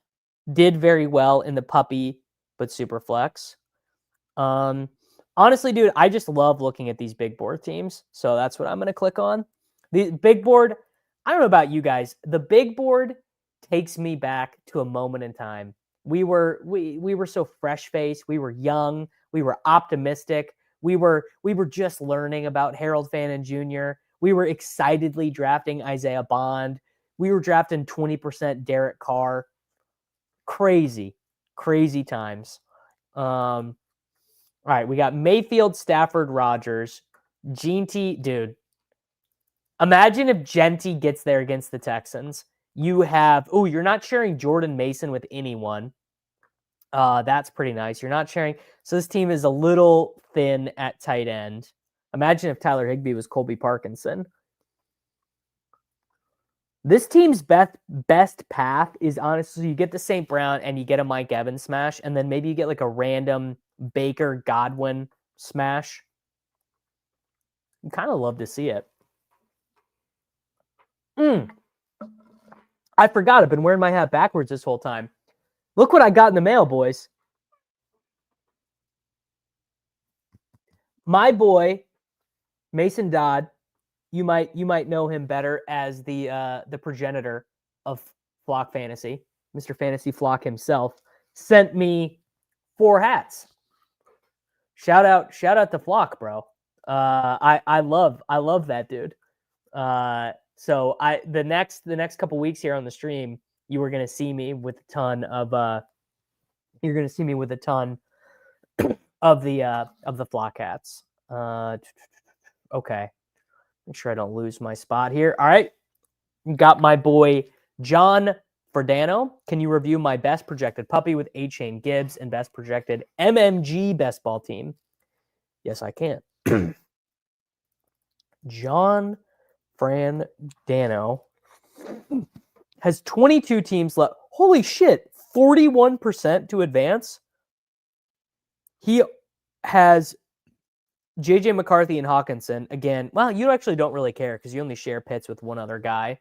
Did very well in the puppy, but super flex. Honestly, dude, I just love looking at these big board teams. So that's what I'm going to click on. The big board, I don't know about you guys. The big board takes me back to a moment in time. We were so fresh-faced. We were young. We were optimistic. We were just learning about Harold Fannin Jr. We were excitedly drafting Isaiah Bond. We were drafting 20% Derek Carr. Crazy times. All right, we got Mayfield, Stafford, Rodgers, Genty. Dude, imagine if Genty gets there against the Texans. You're not sharing Jordan Mason with anyone. That's pretty nice. You're not sharing. So this team is a little thin at tight end. Imagine if Tyler Higbee was Colby Parkinson. This team's best path is honestly you get the St. Brown and you get a Mike Evans smash, and then maybe you get like a random Baker Godwin smash. I kind of love to see it. I forgot. I've been wearing my hat backwards this whole time. Look what I got in the mail, boys. My boy, Mason Dodd, you might know him better as the progenitor of Flock Fantasy. Mr. Fantasy Flock himself sent me 4 hats. Shout out to Flock, bro. I love that dude. So the next couple weeks here on the stream, you were gonna see me with a ton of of the Flock hats. Okay. Make sure I don't lose my spot here. All right. Got my boy John Ferdano, can you review my best projected puppy with A-Chain Gibbs and best projected MMG best ball team? Yes, I can. John Ferdano has 22 teams left. Holy shit, 41% to advance. He has JJ McCarthy and Hawkinson. Again, well, you actually don't really care because you only share pits with one other guy.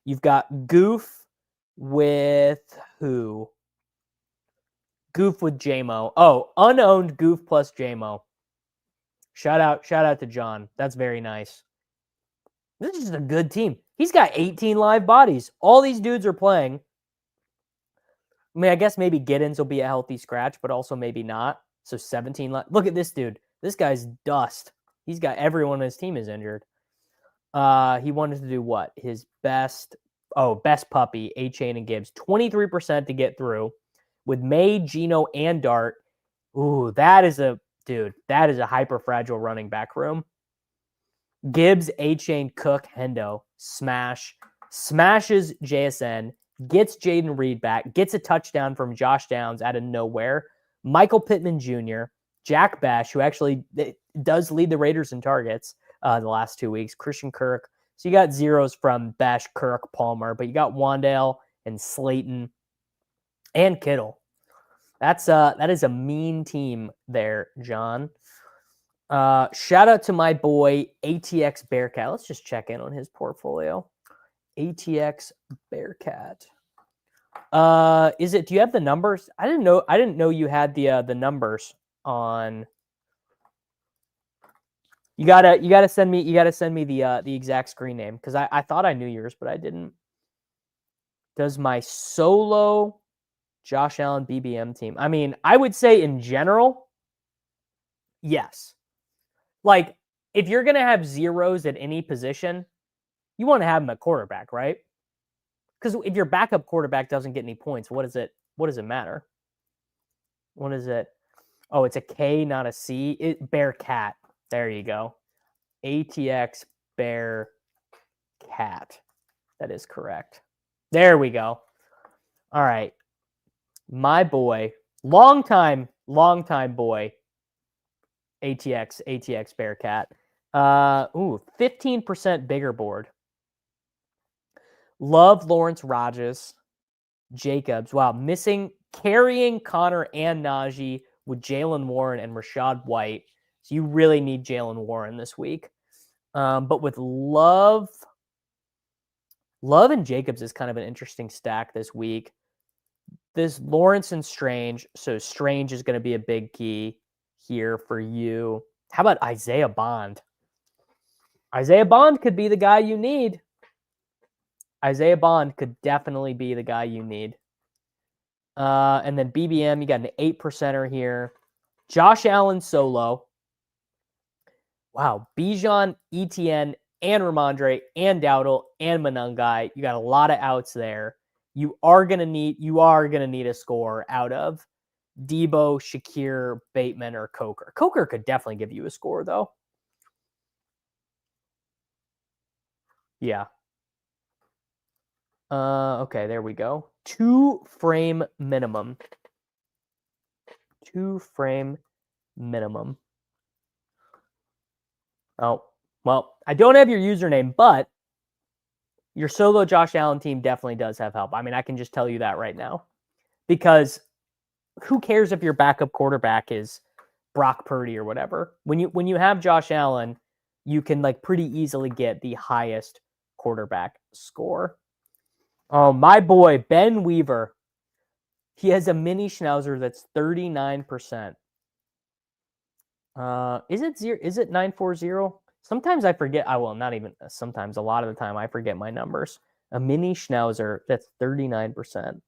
You've got Goof with who? Goof with JMO. Oh, unowned Goof plus JMO. Shout out to John. That's very nice. This is just a good team. He's got 18 live bodies. All these dudes are playing. I mean, I guess maybe Giddens will be a healthy scratch, but also maybe not. So 17 live. Look at this dude. This guy's dust. He's got everyone on his team is injured. He wanted to do what? His best puppy, A-Chain and Gibbs. 23% to get through with May, Gino, and Dart. Ooh, that is a hyper fragile running back room. Gibbs, A-Chain, Cook, Hendo, smashes JSN, gets Jaden Reed back, gets a touchdown from Josh Downs out of nowhere. Michael Pittman Jr., Jack Bash, who actually does lead the Raiders in targets the last 2 weeks, Christian Kirk. So you got zeros from Bash, Kirk, Palmer, but you got Wandale and Slayton and Kittle. That is a mean team there, John. Shout out to my boy ATX Bearcat. Let's just check in on his portfolio. ATX Bearcat. Do you have the numbers? I didn't know you had the numbers on. You gotta send me the exact screen name because I thought I knew yours, but I didn't. Does my solo Josh Allen BBM team? I mean, I would say in general, yes. Like, if you're going to have zeros at any position, you want to have them at quarterback, right? Because if your backup quarterback doesn't get any points, what does it matter? What is it? Oh, it's a K, not a C. Bearcat. There you go. ATX Bearcat. That is correct. There we go. All right. My boy, longtime boy, ATX Bearcat. 15% bigger board. Love Lawrence Rogers, Jacobs. Wow, carrying Connor and Najee with Jalen Warren and Rashad White. So you really need Jalen Warren this week. But with Love and Jacobs is kind of an interesting stack this week. This Lawrence and Strange. So Strange is going to be a big key here for you. How about Isaiah Bond? Isaiah Bond could be the guy you need. Isaiah Bond could definitely be the guy you need. And then BBM, you got an 8%er here. Josh Allen solo. Wow. Bijan, Etienne, and Ramondre, and Dowdle, and Monangai. You got a lot of outs there. You are gonna need a score out of Debo, Shakir, Bateman, or Coker. Coker could definitely give you a score, though. Yeah. Okay, there we go. 2 frame minimum. 2 frame minimum. Oh, well, I don't have your username, but your solo Josh Allen team definitely does have help. I mean, I can just tell you that right now. Because who cares if your backup quarterback is Brock Purdy or whatever? When you have Josh Allen, you can like pretty easily get the highest quarterback score. Oh, my boy, Ben Weaver. He has a mini Schnauzer that's 39%. Is it 940? Sometimes I forget. Not even sometimes. A lot of the time I forget my numbers. A mini Schnauzer that's 39%.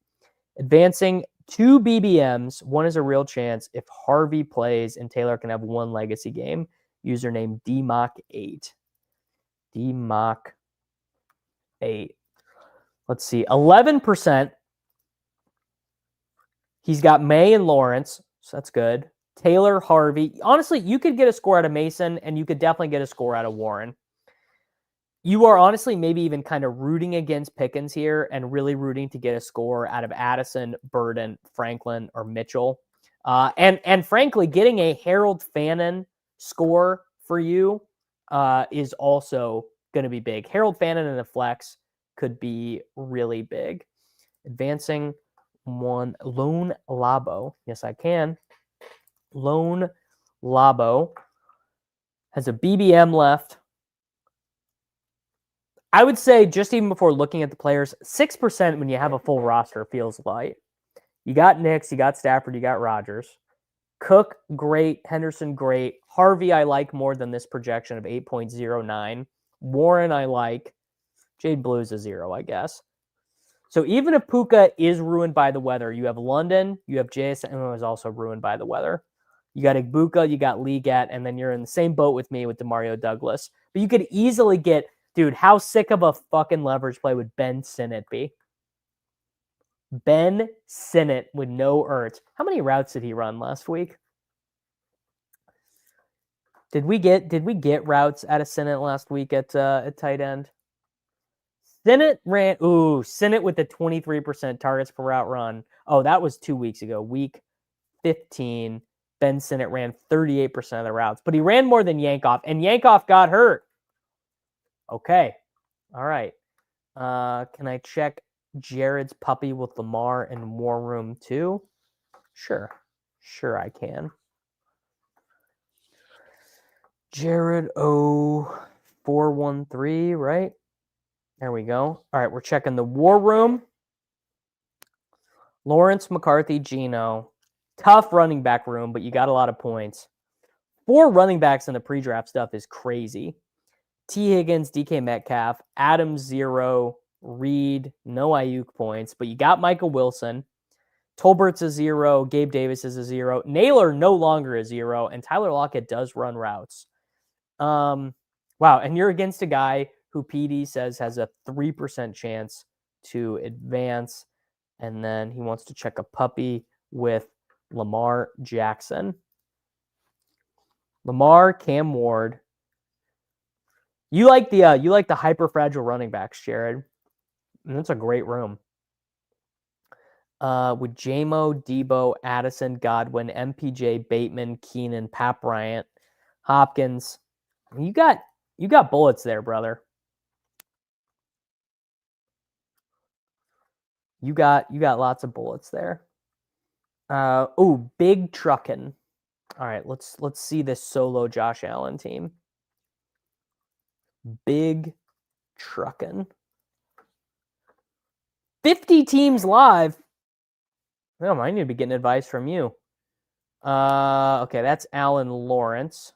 Advancing 2 BBMs. One is a real chance if Harvey plays and Taylor can have 1 legacy game. Username DMock8. DMock8. Let's see. 11%. He's got May and Lawrence, so that's good. Taylor, Harvey. Honestly, you could get a score out of Mason, and you could definitely get a score out of Warren. You are honestly maybe even kind of rooting against Pickens here and really rooting to get a score out of Addison, Burden, Franklin, or Mitchell. And frankly, getting a Harold Fannin score for you is also going to be big. Harold Fannin in the flex could be really big. Advancing one, Lone Labo. Yes, I can. Lone Labo has a BBM left. I would say just even before looking at the players, 6% when you have a full roster feels light. You got Nix, you got Stafford, you got Rodgers. Cook, great. Henderson, great. Harvey, I like more than this projection of 8.09. Warren, I like. Jade Blue's a 0, I guess. So even if Puka is ruined by the weather, you have London, you have JSN, who is also ruined by the weather. You got Igbuka, you got Legat, and then you're in the same boat with me with DeMario Douglas. But you could easily get, dude, how sick of a fucking leverage play would Ben Sinnott be? Ben Sinnott with no Ertz. How many routes did he run last week? Did we get routes out of Sinnott last week at tight end? Sinnott with the 23% targets per route run. Oh, that was 2 weeks ago. Week 15, Ben Sinnott ran 38% of the routes, but he ran more than Yankoff, and Yankoff got hurt. Okay. All right. Can I check Jared's puppy with Lamar in War Room 2? Sure, I can. Jared 0413, right? There we go. All right, we're checking the War Room. Lawrence, McCarthy, Geno. Tough running back room, but you got a lot of points. 4 running backs in the pre-draft stuff is crazy. T. Higgins, DK Metcalf, Adams 0, Reed, no Ayuk points, but you got Michael Wilson. Tolbert's a 0, Gabe Davis is a 0, Naylor no longer a 0, and Tyler Lockett does run routes. Wow, and you're against a guy who PD says has a 3% chance to advance, and then he wants to check a puppy with Lamar Jackson. Lamar, Cam Ward. You like the hyper fragile running backs, Jared. And that's a great room. With JMO, Debo, Addison, Godwin, MPJ, Bateman, Keenan, Pat Bryant, Hopkins. You got bullets there, brother. You got lots of bullets there. Big truckin'. All right, let's see this solo Josh Allen team. Big truckin'. 50 teams live. Oh, I need to be getting advice from you. Okay, that's Alan Lawrence.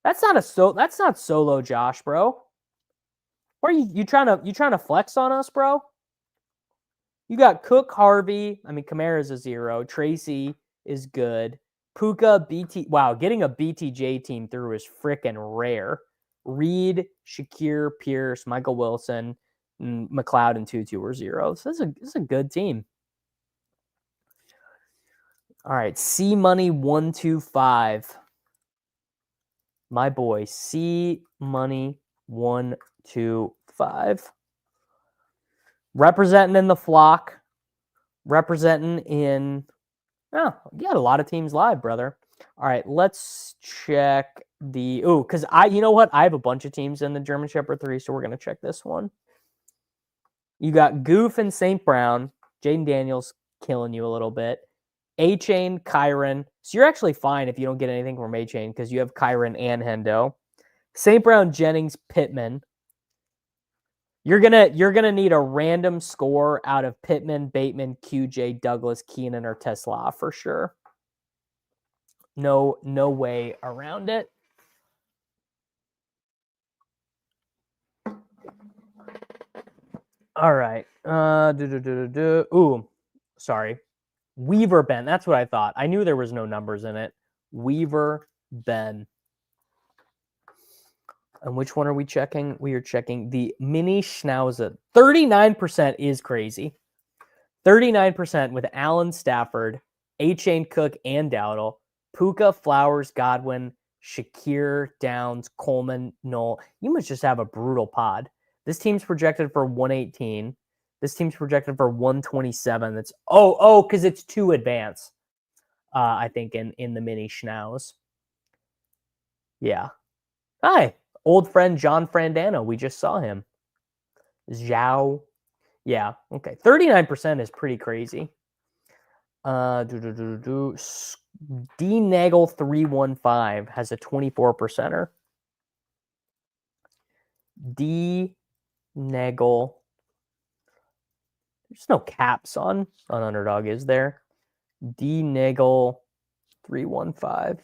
That's not solo Josh, bro. Or you trying to flex on us, bro? You got Cook, Harvey. I mean, Kamara's a 0. Tracy is good. Puka, BT. Wow, getting a BTJ team through is freaking rare. Reed, Shakir, Pierce, Michael Wilson, and McLeod and Tutu are 0. So this is a good team. All right, C Money 125. My boy, C Money 125. Representing in the flock. Representing in. Oh, you got a lot of teams live, brother. All right, let's check the. Because you know what? I have a bunch of teams in the German Shepherd 3, so we're going to check this one. You got Goof and St. Brown. Jaden Daniels killing you a little bit. A-Chain, Kyron. So you're actually fine if you don't get anything from A-Chain because you have Kyron and Hendo. St. Brown, Jennings, Pittman. You're gonna need a random score out of Pittman, Bateman, QJ, Douglas, Keenan, or Tesla for sure. No way around it. All right. Sorry. Weaver Ben. That's what I thought. I knew there was no numbers in it. Weaver Ben. And which one are we checking? We are checking the mini Schnauzer. 39% is crazy. 39% with Allen Stafford, A-Chain, Cook, and Dowdle. Puka, Flowers, Godwin, Shakir, Downs, Coleman, Knoll. You must just have a brutal pod. This team's projected for 118. This team's projected for 127. That's because it's 2 advance. I think in the mini schnauz. Yeah. Hi, old friend John Frandano. We just saw him. Zhao. Yeah. Okay. 39% is pretty crazy. D Nagel 315 has a 24%er. D Nagel. There's no caps on Underdog, is there? D Nagel 315.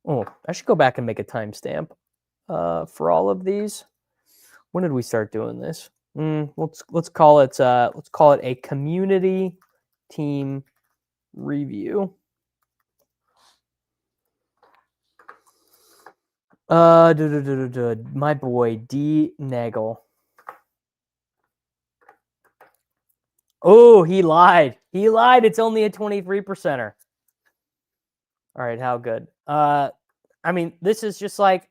Oh, I should go back and make a timestamp for all of these. When did we start doing this? Let's call it a community team review. My boy D Nagel. Oh, he lied. He lied. It's only a 23%er. All right, how good? I mean, this is just like,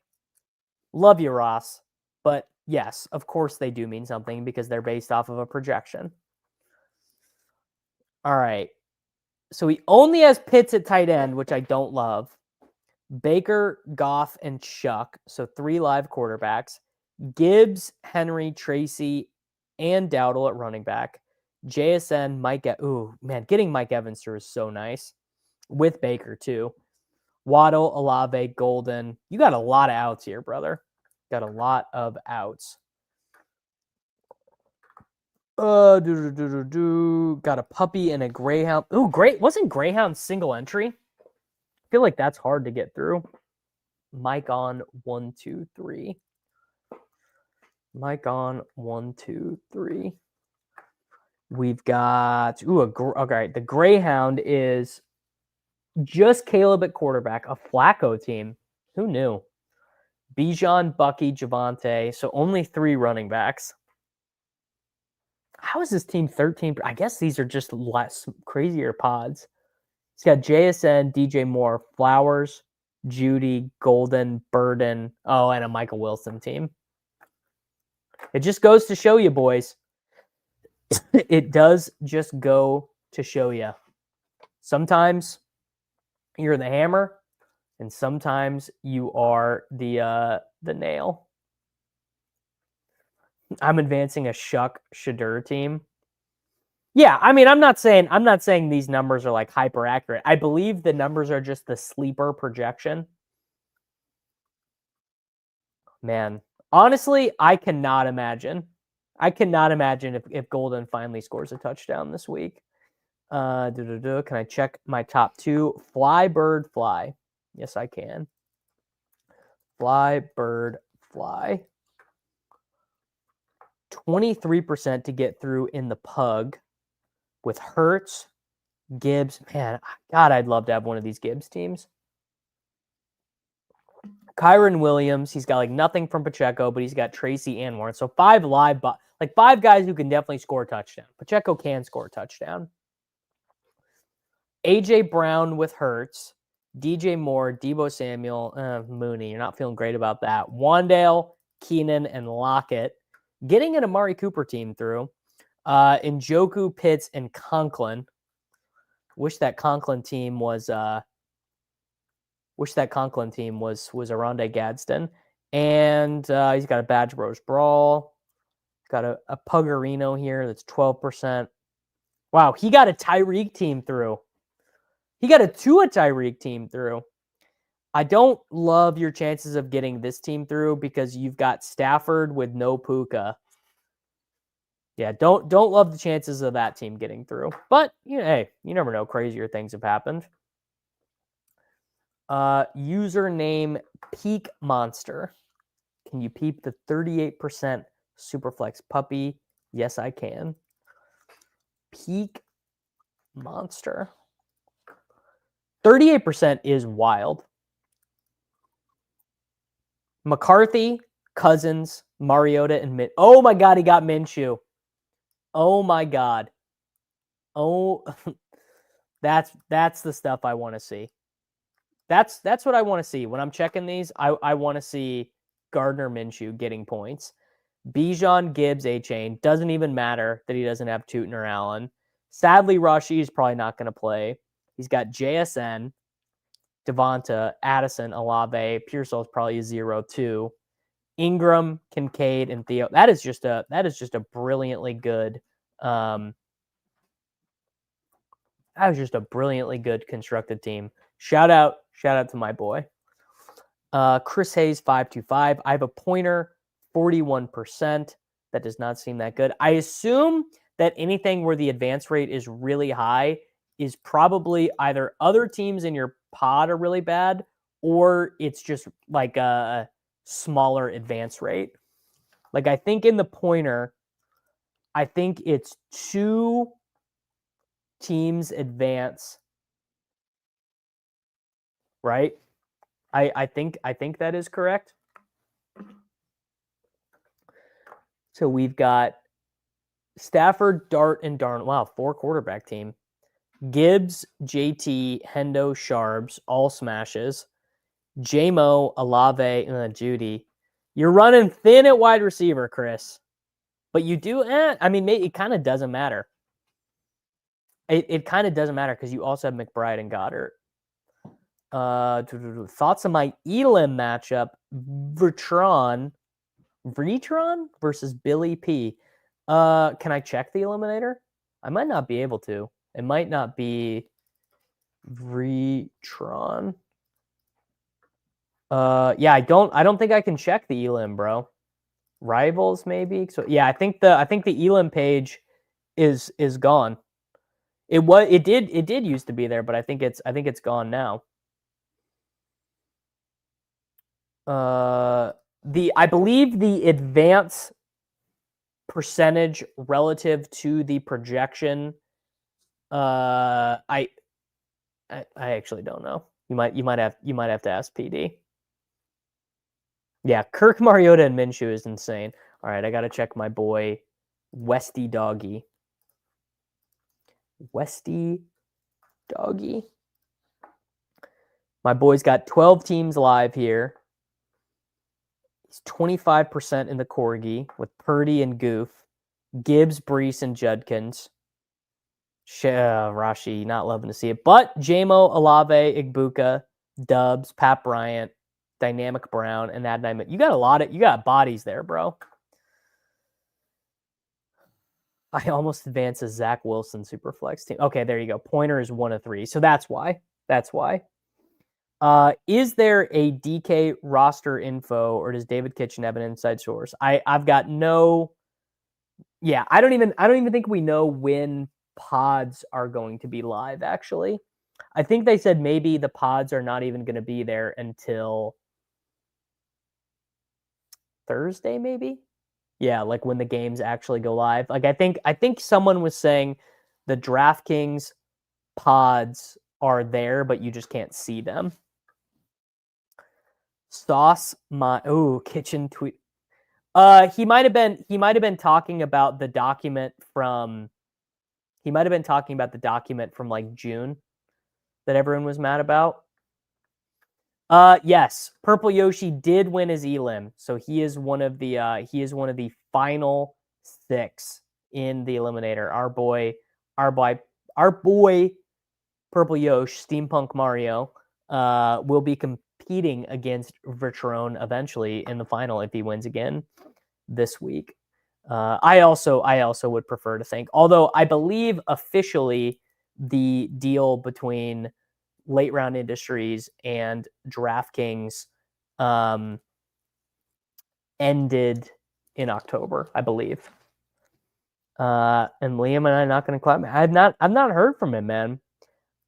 love you, Ross. But yes, of course they do mean something because they're based off of a projection. All right. So he only has Pitts at tight end, which I don't love. Baker, Goff, and Chuck. So 3 live quarterbacks. Gibbs, Henry, Tracy, and Dowdle at running back. JSN, Mike. Ooh, man, getting Mike Evans through is so nice. With Baker, too. Waddle, Olave, Golden. You got a lot of outs here, brother. Got a lot of outs. Got a puppy and a greyhound. Ooh, great. Wasn't greyhound single entry? I feel like that's hard to get through. Mike on 1, 2, 3. Mike on 1, 2, 3. We've got okay. The greyhound is just Caleb at quarterback, a Flacco team. Who knew? Bijan, Bucky, Javante. So only 3 running backs. How is this team 13? I guess these are just less crazier pods. He's got JSN, DJ Moore, Flowers, Judy, Golden, Burden. Oh, and a Michael Wilson team. It just goes to show you, boys. It does just go to show you. Sometimes you're the hammer, and sometimes you are the nail. I'm advancing a Shuck Shadur team. Yeah, I mean, I'm not saying these numbers are like hyper accurate. I believe the numbers are just the sleeper projection. Man, honestly, I cannot imagine. If Golden finally scores a touchdown this week. Can I check my top 2? Fly, bird, fly. Yes, I can. Fly, bird, fly. 23% to get through in the pug with Hurts, Gibbs. Man, God, I'd love to have one of these Gibbs teams. Kyron Williams, he's got like nothing from Pacheco, but he's got Tracy and Warren. So 5 live, like 5 guys who can definitely score a touchdown. Pacheco can score a touchdown. AJ Brown with Hurts, DJ Moore, Deebo Samuel, Mooney. You're not feeling great about that. Wandale, Keenan, and Lockett. Getting an Amari Cooper team through. Njoku, Pitts, and Conklin. Wish that Conklin team was Aronde Gadsden. And he's got a Badge Bros Brawl. Got a Puggerino here that's 12%. Wow, he got a Tyreek team through. He got a Tua Tyreek team through. I don't love your chances of getting this team through because you've got Stafford with no Puka. Yeah, don't love the chances of that team getting through. But, hey, you never know. Crazier things have happened. Username Peak Monster. Can you peep the 38% Superflex puppy? Yes, I can. Peak Monster. 38% is wild. McCarthy, Cousins, Mariota, and Min. Oh my God, he got Minshew. Oh my God. Oh, that's the stuff I want to see. That's what I want to see when I'm checking these. I want to see Gardner Minshew getting points. Bijan, Gibbs, A-Chain. Doesn't even matter that he doesn't have Tootin or Allen. Sadly, Rashi is probably not going to play. He's got JSN, Devonta, Addison, Olave. Pearsall is probably a 0-2. Ingram, Kincaid, and Theo. That is just a brilliantly good. That was just a brilliantly good constructed team. Shout out to my boy. Chris Hayes, 525. I have a pointer, 41%. That does not seem that good. I assume that anything where the advance rate is really high is probably either other teams in your pod are really bad, or it's just like a smaller advance rate. Like I think in the pointer, I think it's 2 teams advance, right? I think that is correct. So we've got Stafford, Dart, and Darnold. Wow, 4 quarterback team. Gibbs, JT, Hendo, Sharbs, all smashes. JMO, Olave, and Judy. You're running thin at wide receiver, Chris. But you do, I mean, it kind of doesn't matter. It kind of doesn't matter because you also have McBride and Goddard. Thoughts on my Elam matchup? Vitron versus Billy P. Can I check the eliminator? I might not be able to. It might not be Vitron. Yeah, I don't think I can check the Elam, bro. Rivals maybe. So yeah, I think the Elam page is gone. It did used to be there, but I think it's gone now. I believe the advance percentage relative to the projection. I actually don't know. You might have to ask PD. Yeah, Kirk, Mariota, and Minshew is insane. All right, I got to check my boy Westy Doggy. Westy Doggy. My boy's got 12 teams live here. He's 25% in the Corgi with Purdy and Goof, Gibbs, Brees, and Judkins. Rashi, not loving to see it. But JMO, Olave, Igbuka, Dubs, Pat Bryant, Dynamic Brown, and Adnan. You got bodies there, bro. I almost advanced a Zach Wilson Superflex team. Okay, there you go. Pointer is 1 of 3. So that's why. Is there a DK roster info, or does David Kitchen have an inside source? I've got no. Yeah, I don't even think we know when pods are going to be live. Actually, I think they said maybe the pods are not even going to be there until Thursday, maybe. Yeah, like when the games actually go live. Like I think someone was saying the DraftKings pods are there, but you just can't see them. Kitchen tweet. He might have been talking about the document from. He might have been talking about the document from like June that everyone was mad about. Yes, Purple Yoshi did win his Elim, so he is one of the final 6 in the eliminator. Our boy, Purple Yoshi, Steampunk Mario, will be competing against Vertrone eventually in the final if he wins again this week. I also would prefer to think, although I believe officially the deal between Late Round Industries and DraftKings ended in October, I believe. And Liam and I are not going to clap. I've not heard from him, man.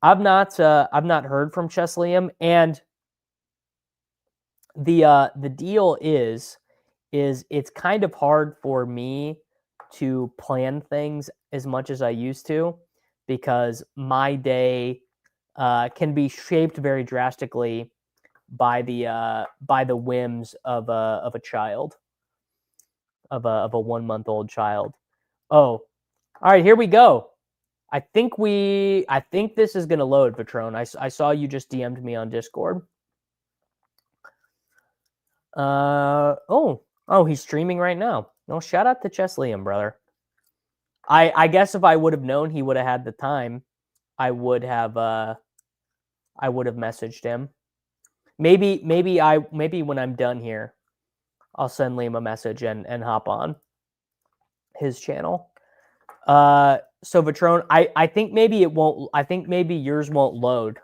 I've not heard from Chess Liam, and the deal is it's kind of hard for me to plan things as much as I used to, because my day can be shaped very drastically by the whims of a child, of a 1-month-old child. Oh, all right, here we go. I think this is gonna load, Patron. I saw you just DM'd me on Discord. Oh, he's streaming right now. No, shout out to Chess Liam, brother. I guess if I would have known he would have had the time, I would have messaged him. Maybe when I'm done here, I'll send Liam a message and hop on his channel. So Patron, I think maybe it won't. I think maybe yours won't load.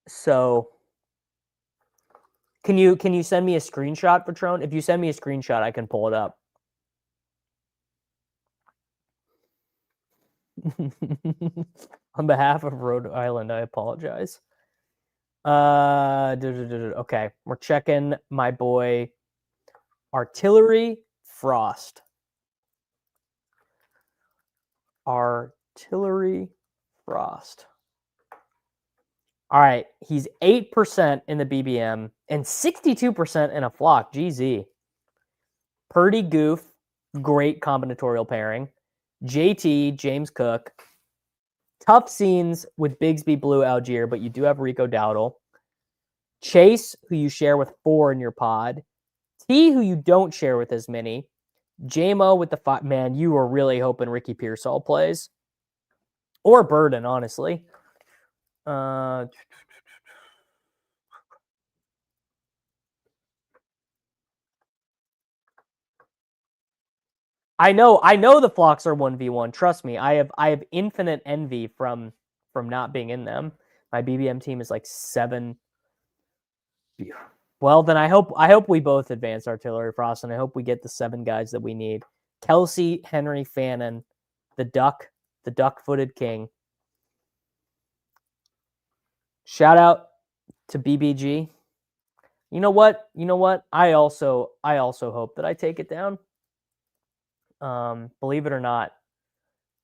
So can you send me a screenshot, Patron? If you send me a screenshot, I can pull it up. On behalf of Rhode Island, I apologize. Okay, we're checking my boy Artillery Frost. Artillery Frost. All right, he's 8% in the BBM and 62% in a flock. GZ. Purdy Goof, great combinatorial pairing. JT, James Cook. Tough scenes with Bigsby, Blue, Algier, but you do have Rico Dowdle. Chase, who you share with 4 in your pod. T, who you don't share with as many. JMO with the 5. Man, you were really hoping Ricky Pearsall plays. Or Burden, honestly. I know the flocks are 1v1. Trust me, I have infinite envy from not being in them. My BBM team is like 7. Well, then I hope we both advance Artillery Frost, and I hope we get the 7 guys that we need. Kelsey, Henry, Fannin, the duck-footed king. Shout out to BBG. You know what? I also hope that I take it down. Believe it or not,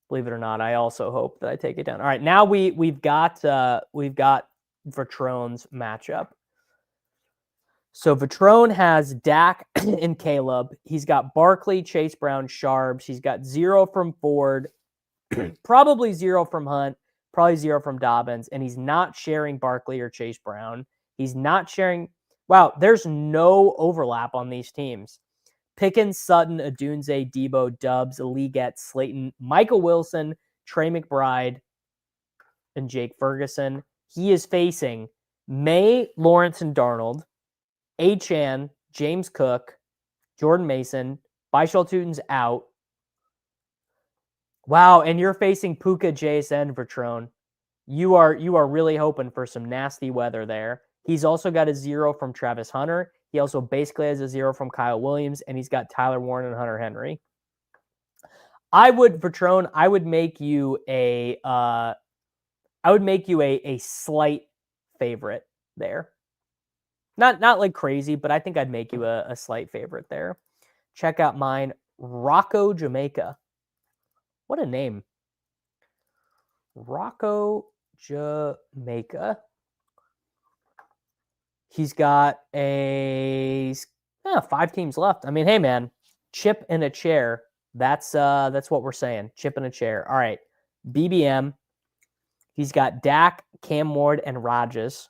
I also hope that I take it down. All right, now we've got Vertrone's matchup. So Vetrone has Dak and Caleb. He's got Barkley, Chase Brown, Sharbs. He's got 0 from Ford, probably 0 from Hunt, probably 0 from Dobbins, and he's not sharing Barkley or Chase Brown. He's not sharing. Wow, there's no overlap on these teams. Pickens, Sutton, Adunze, Debo, Dubs, Leggett, Slayton, Michael Wilson, Trey McBride, and Jake Ferguson. He is facing May, Lawrence, and Darnold, Achan, James Cook, Jordan Mason, Bishal Tutin's out. Wow, and you're facing Puka, JSN, Vertrone. You are really hoping for some nasty weather there. He's also got a 0 from Travis Hunter. He also basically has a 0 from Kyle Williams, and he's got Tyler Warren and Hunter Henry. Vertrone, I would make you a slight favorite there. Not like crazy, but I think I'd make you a slight favorite there. Check out mine, Rocco Jamaica. What a name. Rocco Jamaica. He's got 5 teams left. I mean, hey man, chip in a chair. That's what we're saying. Chip in a chair. All right. BBM. He's got Dak, Cam Ward, and Rajas.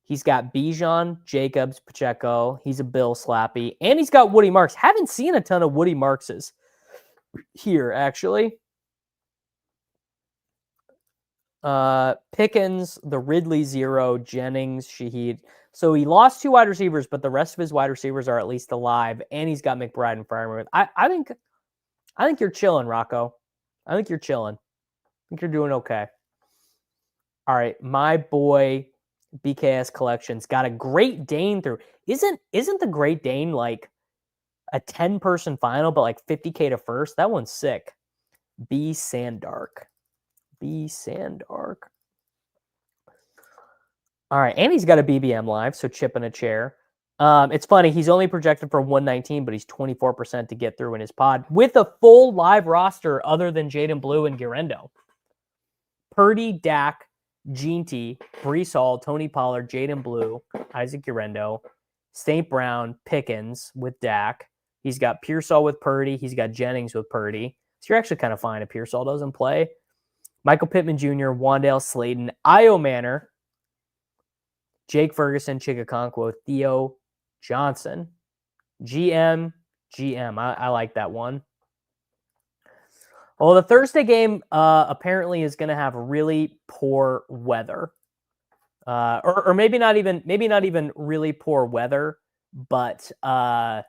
He's got Bijan, Jacobs, Pacheco. He's a Bill Slappy. And he's got Woody Marks. Haven't seen a ton of Woody Markses here, actually. Pickens, the Ridley 0, Jennings, Shaheed. So he lost 2 wide receivers, but the rest of his wide receivers are at least alive, and he's got McBride and Freiermuth. I think you're chilling, Rocco. I think you're chilling. I think you're doing okay. All right, my boy BKS Collections got a Great Dane through. Isn't the Great Dane like a 10-person final, but like 50K to first? That one's sick. B Sandark. All right, and he's got a BBM live, so chip in a chair. It's funny, he's only projected for 119, but he's 24% to get through in his pod with a full live roster other than Jaden Blue and Garendo. Purdy, Dak, Gene T, Brees Hall, Tony Pollard, Jaden Blue, Isaac Garendo, St. Brown, Pickens with Dak. He's got Pearsall with Purdy. He's got Jennings with Purdy. So you're actually kind of fine if Pearsall doesn't play. Michael Pittman Jr., Wandale Slayton, Io Manor, Jake Ferguson, Chigakonkwo, Theo Johnson, GM. I like that one. Well, the Thursday game apparently is going to have really poor weather, or maybe not even really poor weather, but I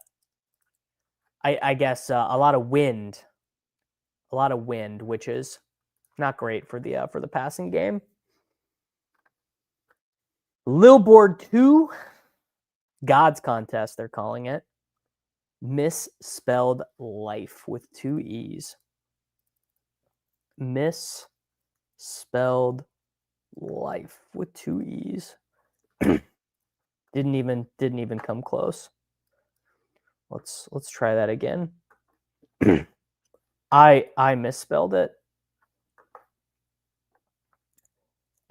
guess a lot of wind, which is not great for the passing game. Lil Board 2, God's Contest, they're calling it. Misspelled life with 2 E's. Misspelled life with 2 E's. didn't even come close. Let's try that again. I misspelled it.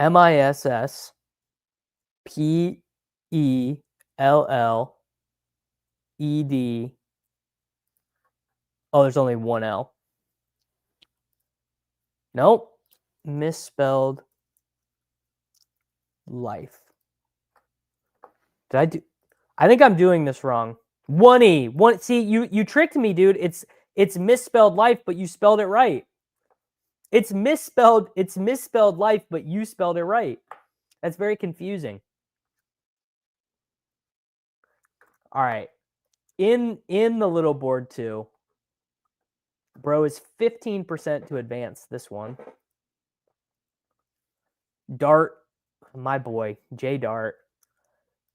MISSPELLED. Oh, there's only one L. Nope. Misspelled life. Did I do? I think I'm doing this wrong. 1E. See, you tricked me, dude. It's misspelled life, but you spelled it right. It's misspelled life, but you spelled it right. That's very confusing. All right. In the little board 2, bro is 15% to advance this one. Dart, my boy, J Dart.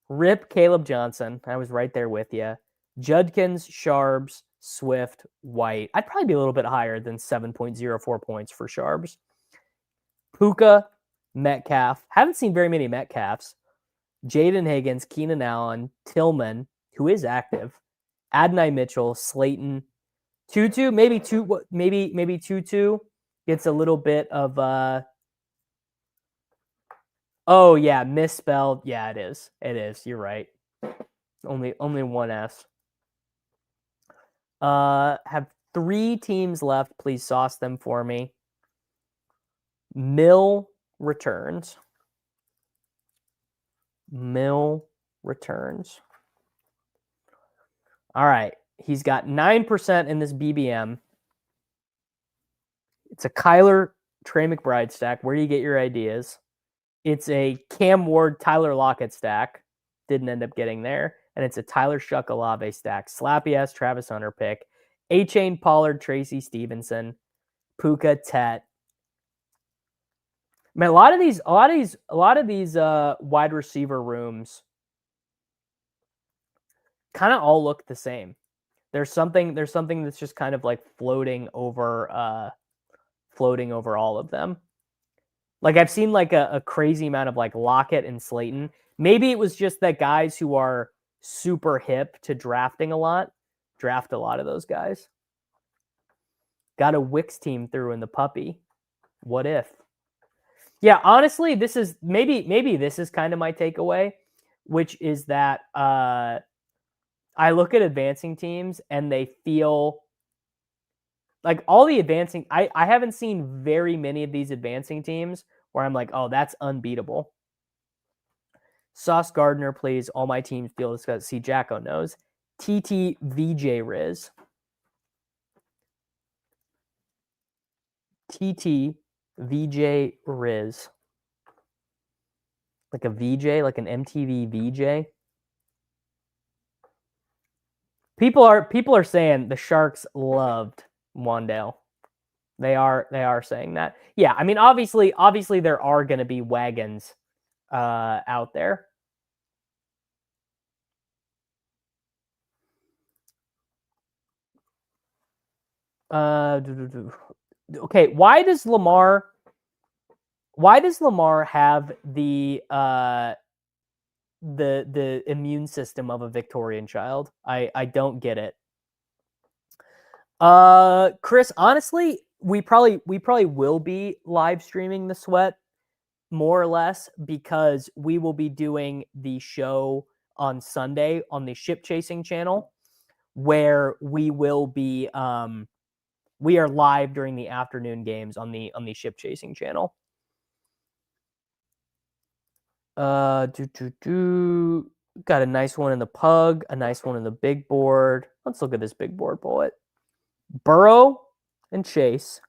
Rip Caleb Johnson. I was right there with you. Judkins, Sharbs, Swift, White. I'd probably be a little bit higher than 7.04 points for Sharbs. Puka, Metcalf. Haven't seen very many Metcalfs. Jaden Higgins, Keenan Allen, Tillman, who is active. Adonai Mitchell, Slayton, Tutu, maybe Tutu gets a little bit of oh yeah, misspelled. Yeah, it is. You're right. Only one S. Have 3 teams left. Please sauce them for me. Mill returns. All right. He's got 9% in this BBM. It's a Kyler Trey McBride stack. Where do you get your ideas? It's a Cam Ward Tyler Lockett stack. Didn't end up getting there. And it's a Tyler Shuck Olave stack. Slappy ass Travis Hunter pick. A-Chain Pollard, Tracy Stevenson, Puka Tet. Man, a lot of these wide receiver rooms kind of all look the same. There's something that's just kind of like floating over all of them. Like I've seen like a crazy amount of like Lockett and Slayton. Maybe it was just that guys who are super hip to drafting a lot draft a lot of those guys. Got a Wicks team through in the puppy. What if? Yeah, honestly, this is maybe this is kind of my takeaway, which is that I look at advancing teams and they feel like all the advancing. I haven't seen very many of these advancing teams where I'm like, oh, that's unbeatable. Sauce Gardner plays all my teams feel discussed. See, Jacko knows. TT VJ Riz. TT VJ Riz. Like a VJ, like an MTV VJ. People are saying the Sharks loved Wandale. They are saying that. Yeah, I mean obviously there are going to be wagons out there. Okay, why does Lamar have the immune system of a Victorian child? I don't get it. Chris, honestly, we probably will be live streaming the sweat more or less because we will be doing the show on Sunday on the Ship Chasing channel, where we will be we are live during the afternoon games on the Ship Chasing channel. Got a nice one in the pug, a nice one in the big board. Let's look at this big board bullet. Burrow and Chase,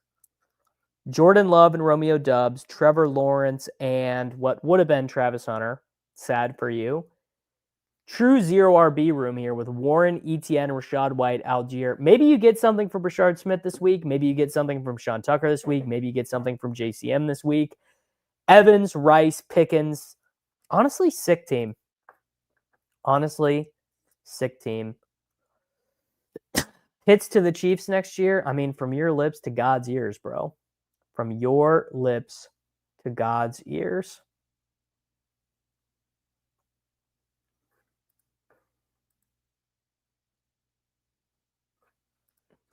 Jordan Love and Romeo Dubs, Trevor Lawrence, and what would have been Travis Hunter. Sad for you. True zero RB room here with Warren, Etienne, Rashad White, Algier. Maybe you get something from Rashard Smith this week. Maybe you get something from Sean Tucker this week. Maybe you get something from JCM this week. Evans, Rice, Pickens. Honestly, sick team. Hits to the Chiefs next year. I mean, from your lips to God's ears, bro. From your lips to God's ears.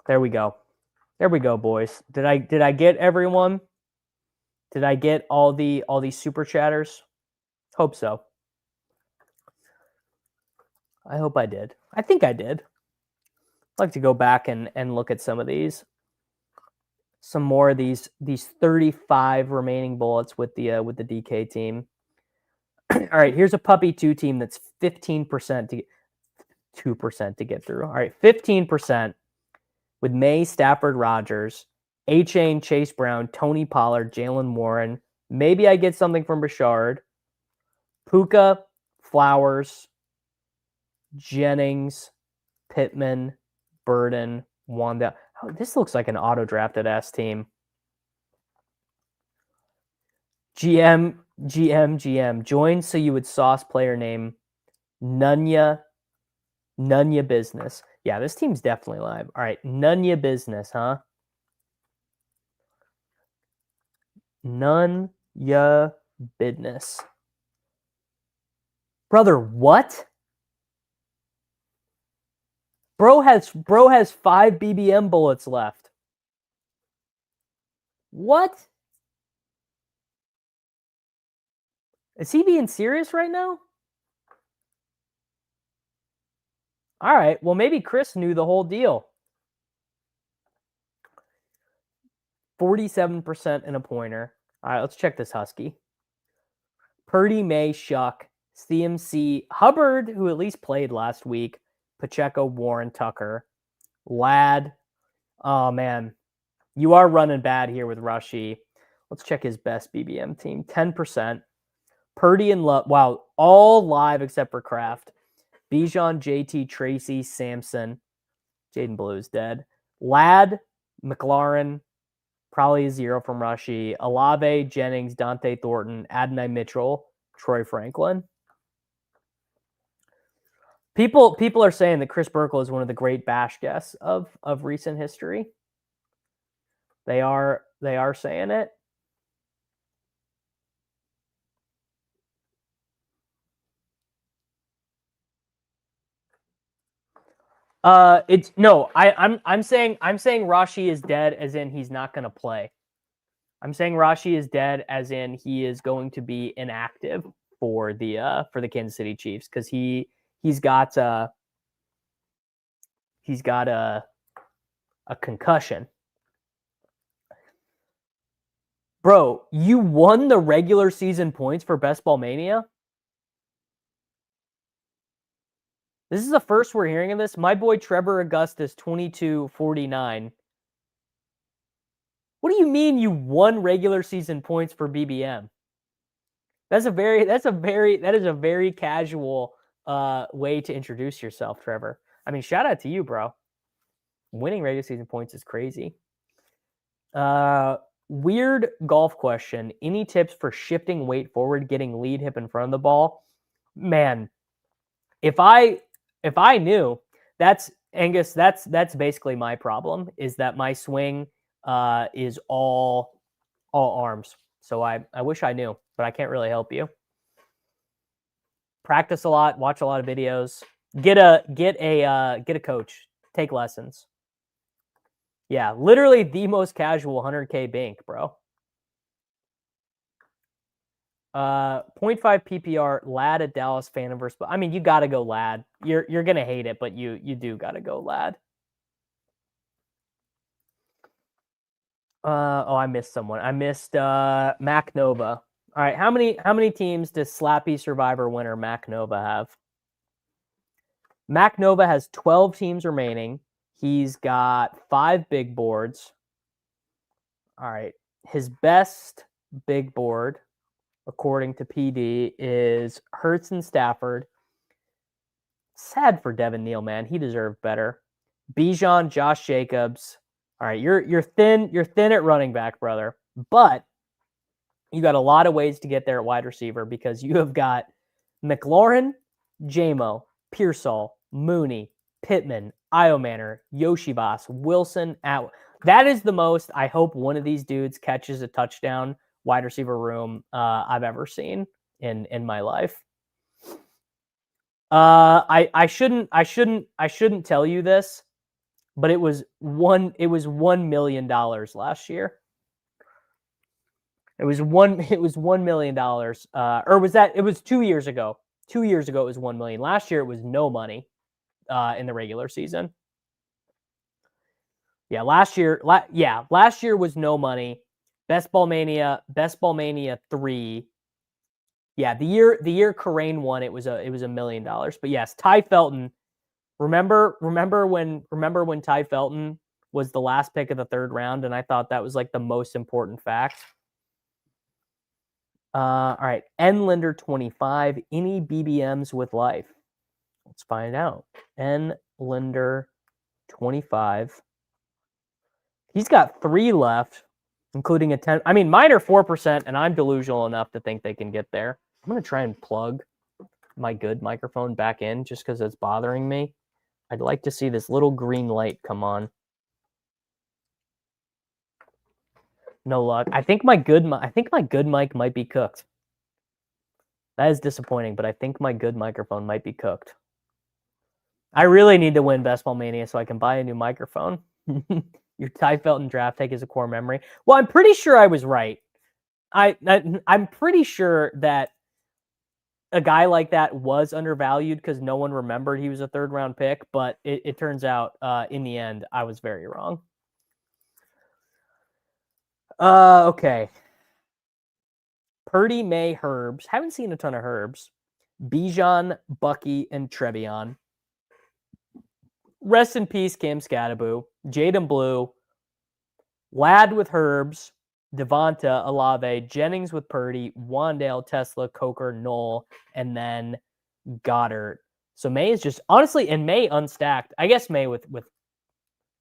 There we go. There we go, boys. Did I get everyone? Did I get all these super chatters? Hope so. I hope I did. I think I did. I'd like to go back and look at some of these. Some more of these 35 remaining bullets with the DK team. All right, here's a Puppy 2 team that's 15% to 2% to get through. All right, 15% with May, Stafford, Rodgers, A-Chain, Chase Brown, Tony Pollard, Jalen Warren. Maybe I get something from Richard. Puka, Flowers, Jennings, Pittman, Burden, Wanda. Oh, this looks like an auto-drafted ass team. GM. Join so you would sauce player name Nunya Business. Yeah, this team's definitely live. All right, Nunya Business, huh? Nunya Business. Brother, what? Bro has 5 BBM bullets left. What? Is he being serious right now? All right. Well, maybe Chris knew the whole deal. 47% in a pointer. All right, let's check this Husky. Purdy, May, Shuck, CMC, Hubbard, who at least played last week, Pacheco, Warren, Tucker, Ladd. Oh, man. You are running bad here with Rushy. Let's check his best BBM team. 10%. Purdy and Love. Wow, all live except for Kraft. Bijan, JT, Tracy, Sampson. Jaden Blue is dead. Ladd, McLaurin, probably a 0 from Rushy. Olave, Jennings, Dante Thornton, Adonai Mitchell, Troy Franklin. People are saying that Chris Burkle is one of the great bash guests of recent history. They are saying it. It's no. I'm saying Rashi is dead, as in he's not going to play. I'm saying Rashi is dead, as in he is going to be inactive for the Kansas City Chiefs, because he's got a concussion. Bro, you won the regular season points for Best Ball Mania? This is the first we're hearing of this. My boy Trevor Augustus, 2249. What do you mean you won regular season points for BBM? That is a very casual way to introduce yourself, Trevor. I mean, shout out to you, bro. Winning regular season points is crazy. Weird golf question. Any tips for shifting weight forward, getting lead hip in front of the ball? Man, if I knew, that's Angus, that's basically my problem, is that my swing is all arms. So I wish I knew, but I can't really help you. Practice a lot, watch a lot of videos, get a coach, take lessons. Yeah, literally the most casual 100K bank, bro. .5 PPR, Lad at Dallas, Phantom versus. I mean, you got to go Lad. You're gonna hate it, but you do got to go Lad. I missed someone. I missed Mac Nova. All right, how many teams does Slappy Survivor winner Mac Nova have? Mac Nova has 12 teams remaining. He's got 5 big boards. All right, his best big board, according to PD, is Hurts and Stafford. Sad for Devin Neal, man. He deserved better. Bijan, Josh Jacobs. All right, you're thin. You're thin at running back, brother. But you got a lot of ways to get there at wide receiver because you have got McLaurin, Jamo, Pearsall, Mooney, Pittman, Iomanner, Yoshibas, Wilson. That is the most I hope one of these dudes catches a touchdown wide receiver room I've ever seen in my life. I shouldn't tell you this, but it was $1 million last year. It was $1 million. Or was that? It was 2 years ago. 2 years ago, it was 1 million. Last year, it was no money in the regular season. Yeah, last year was no money. Best Ball Mania 3. Yeah, the year Karain won, it was $1 million. But yes, Ty Felton. Remember when Ty Felton was the last pick of the 3rd round, and I thought that was like the most important fact. All right, N Linder 25. Any BBMs with life? Let's find out. N Linder 25. He's got 3 left, including a 10. I mean, mine are 4%, and I'm delusional enough to think they can get there. I'm going to try and plug my good microphone back in just because it's bothering me. I'd like to see this little green light come on. No luck. I think my good mic might be cooked. That is disappointing, but I think my good microphone might be cooked. I really need to win Best Ball Mania so I can buy a new microphone. Your Ty Felton draft take is a core memory. Well, I'm pretty sure I was right. I'm pretty sure that a guy like that was undervalued because no one remembered he was a 3rd round pick, but it turns out in the end I was very wrong. Okay. Purdy, May, Herbs. Haven't seen a ton of Herbs. Bijan, Bucky, and Trevion. Rest in peace, Cam Scattaboo. Jaden Blue. Lad with Herbs. Devonta, Olave, Jennings with Purdy, Wandale, Tesla, Coker, Knoll, and then Goddard. So May is just honestly, and May unstacked. I guess May with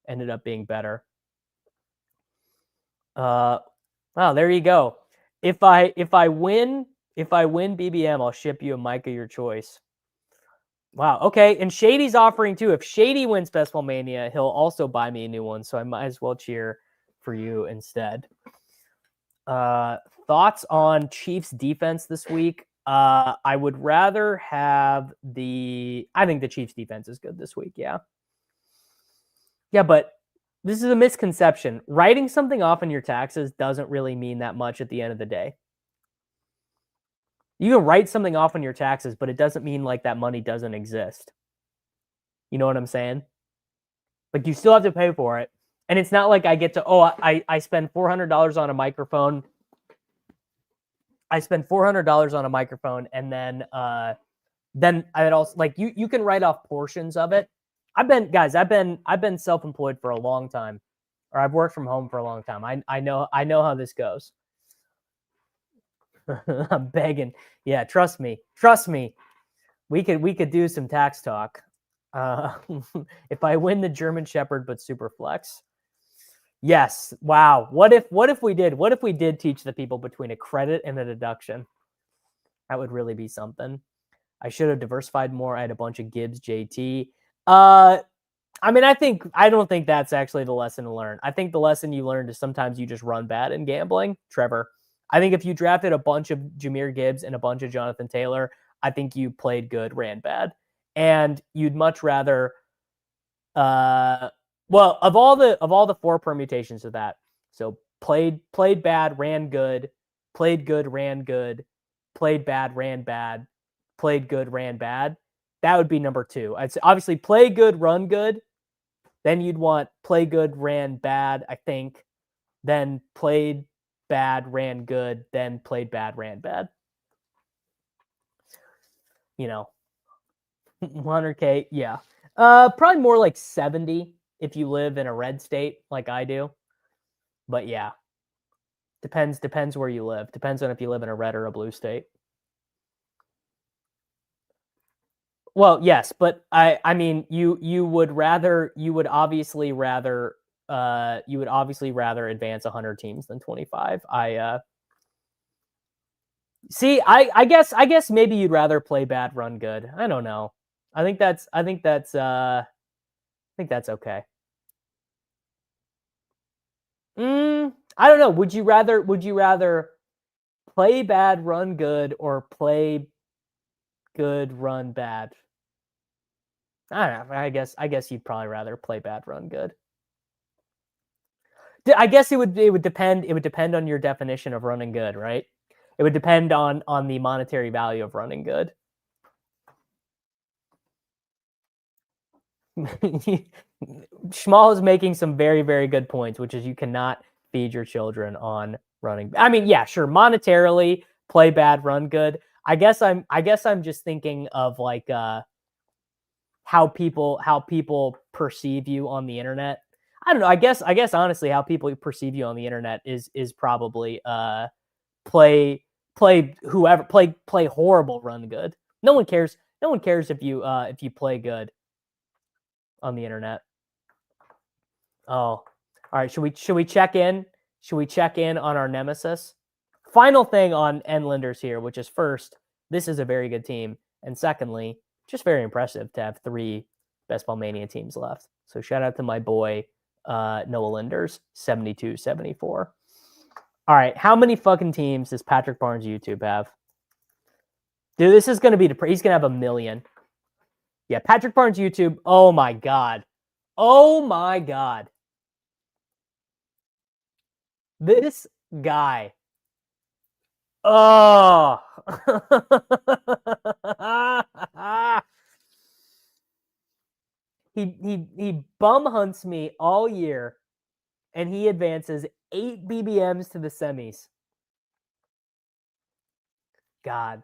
ended up being better. Wow, there you go. If I win BBM, I'll ship you a mic of your choice. Wow. Okay, and Shady's offering too. If Shady wins Best Ball Mania, he'll also buy me a new one. So I might as well cheer for you instead. Thoughts on Chiefs defense this week? I would rather have I think the Chiefs defense is good this week. Yeah. Yeah, but this is a misconception. Writing something off on your taxes doesn't really mean that much at the end of the day. You can write something off on your taxes, but it doesn't mean like that money doesn't exist. You know what I'm saying? Like you still have to pay for it. And it's not like I get to, I spend $400 on a microphone. I spend $400 on a microphone, and then I also like you can write off portions of it. I've been self-employed for a long time, or I've worked from home for a long time. I know how this goes. I'm begging. Yeah, trust me. We could do some tax talk. If I win the German Shepherd but super flex. Yes. Wow. What if we did teach the people between a credit and a deduction? That would really be something. I should have diversified more. I had a bunch of Gibbs JT. I mean, I don't think that's actually the lesson to learn. I think the lesson you learned is sometimes you just run bad in gambling. Trevor, I think if you drafted a bunch of Jahmyr Gibbs and a bunch of Jonathan Taylor, I think you played good, ran bad. And you'd much rather well, of all the 4 permutations of that, so played bad, ran good, played good, ran good, played bad, ran bad, played good, ran bad. That would be number 2. I'd say obviously play good, run good. Then you'd want play good, ran bad, I think. Then played bad, ran good, then played bad, ran bad. 100K, yeah. Probably more like 70 if you live in a red state like I do. But yeah. Depends where you live. Depends on if you live in a red or a blue state. Well, yes, but I mean you would obviously rather advance 100 teams than 25. I guess maybe you'd rather play bad, run good. I don't know. I think that's okay. I don't know. Would you rather play bad, run good, or play good, run bad? I don't know. I guess you'd probably rather play bad, run good. I guess it would depend. It would depend on your definition of running good, right? It would depend on the monetary value of running good. Schmal is making some very, very good points, which is you cannot feed your children on running. I mean, yeah, sure, monetarily, play bad, run good. I guess I'm just thinking of like how people perceive you on the internet. I don't know. I guess honestly, how people perceive you on the internet is probably play horrible, run good. No one cares. No one cares if you play good on the internet. Oh, all right. Should we check in? Should we check in on our nemesis? Final thing on Endlanders here, which is first, this is a very good team, and secondly, just very impressive to have 3 Best Ball Mania teams left. So shout out to my boy Noah Linders, 72-74. All right, how many fucking teams does Patrick Barnes YouTube have? Dude, this is going to be he's going to have 1 million. Yeah, Patrick Barnes YouTube. Oh my god. Oh my god. This guy. Oh. he bum hunts me all year, and he advances 8 BBMs to the semis. God.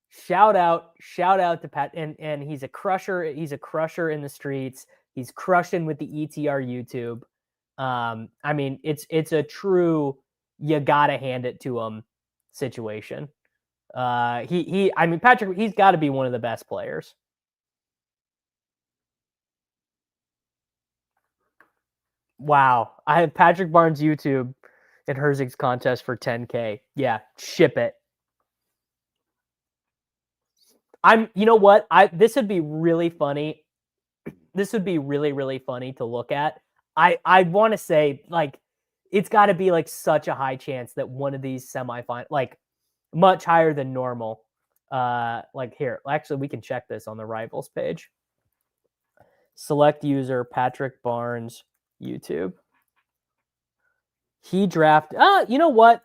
Shout out to Pat, and he's a crusher. He's a crusher in the streets. He's crushing with the ETR YouTube. I mean, it's a true you gotta hand it to him situation. I mean, Patrick, he's got to be one of the best players. Wow, I have Patrick Barnes YouTube in Herzig's contest for 10K. Yeah, ship it. You know what? This would be really funny. This would be really, really funny to look at. I want to say, like, it's got to be like such a high chance that one of these semifinals, like much higher than normal. Like here, actually, we can check this on the Rivals page. Select user Patrick Barnes YouTube. He drafted. You know what?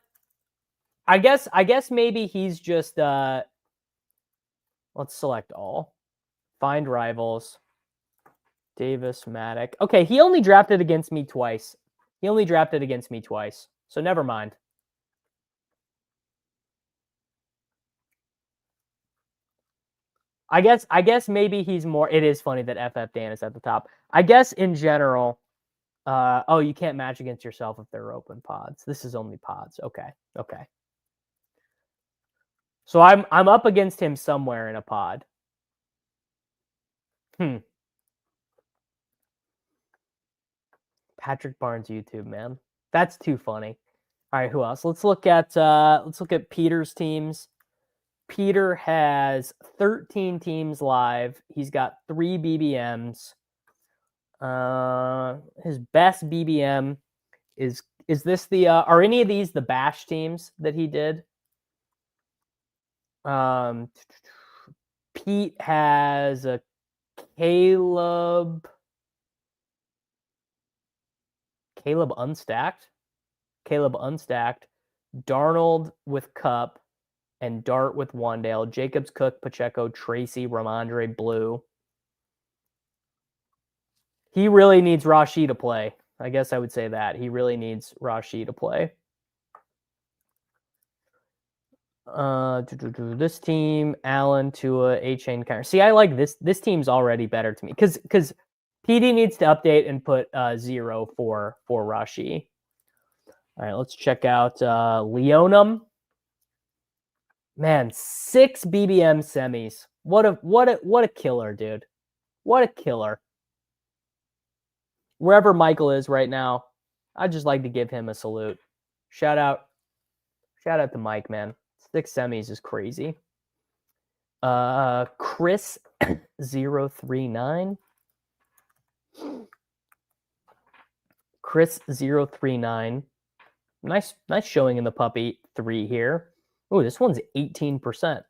I guess maybe he's just let's select all. Find rivals. Davis Maddock. Okay, he only drafted against me twice. So never mind. I guess maybe he's more. It is funny that FF Dan is at the top. I guess in general, oh, you can't match against yourself if they're open pods. This is only pods. Okay. So I'm up against him somewhere in a pod. Patrick Barnes YouTube, man. That's too funny. All right, who else? Let's look at Peter's teams. Peter has 13 teams live. He's got 3 BBMs. His best BBM is this the are any of these the bash teams that he did? Pete has a Caleb unstacked. Darnold with Cup, and Dart with Wandale, Jacobs, Cook, Pacheco, Tracy, Ramondre, Blue. He really needs Rashi to play. I guess I would say that. He really needs Rashi to play. This team, Allen, Tua, A-Chain, Kyler. See, I like this. This team's already better to me because PD needs to update and put 0 for Rashi. All right, let's check out Leonum. Man, 6 BBM semis. What a killer, dude. What a killer. Wherever Michael is right now, I'd just like to give him a salute. Shout out to Mike, man. 6 semis is crazy. Chris 039. Chris 039. Nice showing in the puppy 3 here. Oh, this one's 18%.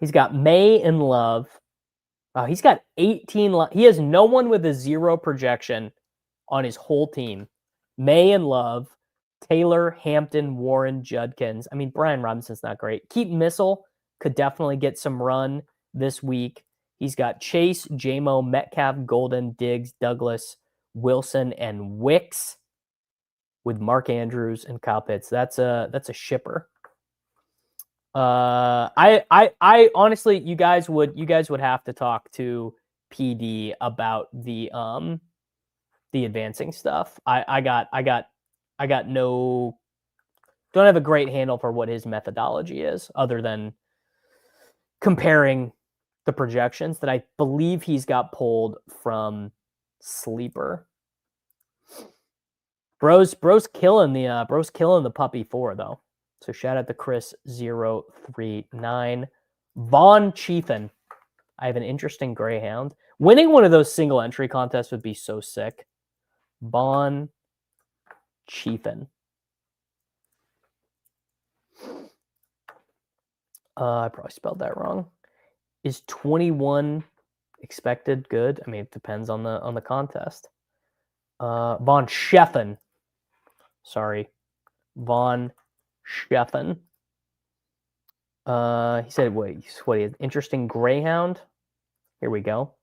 He's got May and Love. Oh, he's got 18. He has no one with a 0 projection on his whole team. May and Love, Taylor, Hampton, Warren, Judkins. I mean, Brian Robinson's not great. Keep Missile could definitely get some run this week. He's got Chase, J-Mo, Metcalf, Golden, Diggs, Douglas, Wilson, and Wicks with Mark Andrews and Kyle Pitts. That's a shipper. I honestly, you guys would have to talk to PD about the advancing stuff. I got no, don't have a great handle for what his methodology is other than comparing the projections that I believe he's got pulled from Sleeper. Bro's killing the puppy 4 though. So shout out to Chris 039. Vaughn Chiefin. I have an interesting Greyhound. Winning one of those single entry contests would be so sick. Vaughn Chiefin. I probably spelled that wrong. Is 21 expected good? I mean, it depends on the contest. Von Sheffen. Sorry. Von Sheffen. He said, what interesting Greyhound. Here we go.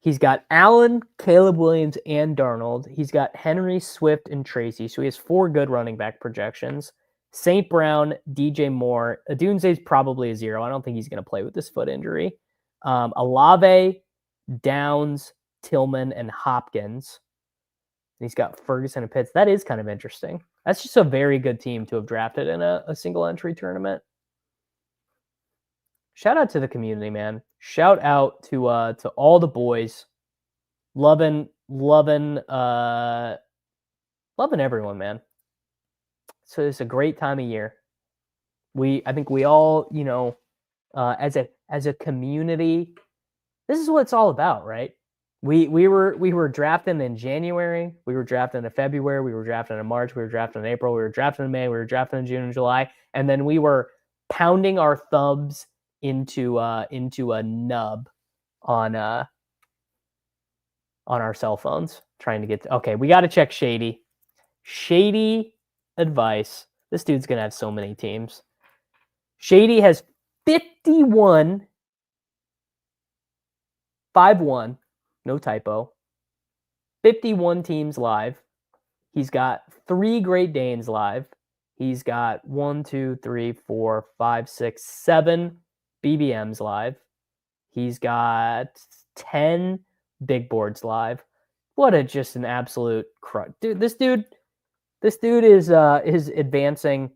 He's got Allen, Caleb Williams, and Darnold. He's got Henry, Swift, and Tracy. So he has 4 good running back projections. St. Brown, DJ Moore. Adunze's probably a 0. I don't think he's going to play with this foot injury. Olave, Downs, Tillman, and Hopkins. And he's got Ferguson and Pitts. That is kind of interesting. That's just a very good team to have drafted in a single entry tournament. Shout out to the community, man. Shout out to all the boys. Loving everyone, man. So it's a great time of year. I think we all, as a community, this is what it's all about, right? We were drafting in January, we were drafting in February, we were drafting in March, we were drafting in April, we were drafting in May, we were drafting in June and July, and then we were pounding our thumbs into a nub on our cell phones trying to get okay, we got to check Shady advice. This dude's gonna have so many teams. Shady has 51 5-1, no typo. 51 teams live. He's got 3 Great Danes live. He's got 1, 2, 3, 4, 5, 6, 7 BBMs live. He's got 10 big boards live. What just an absolute crud. Dude, this dude is advancing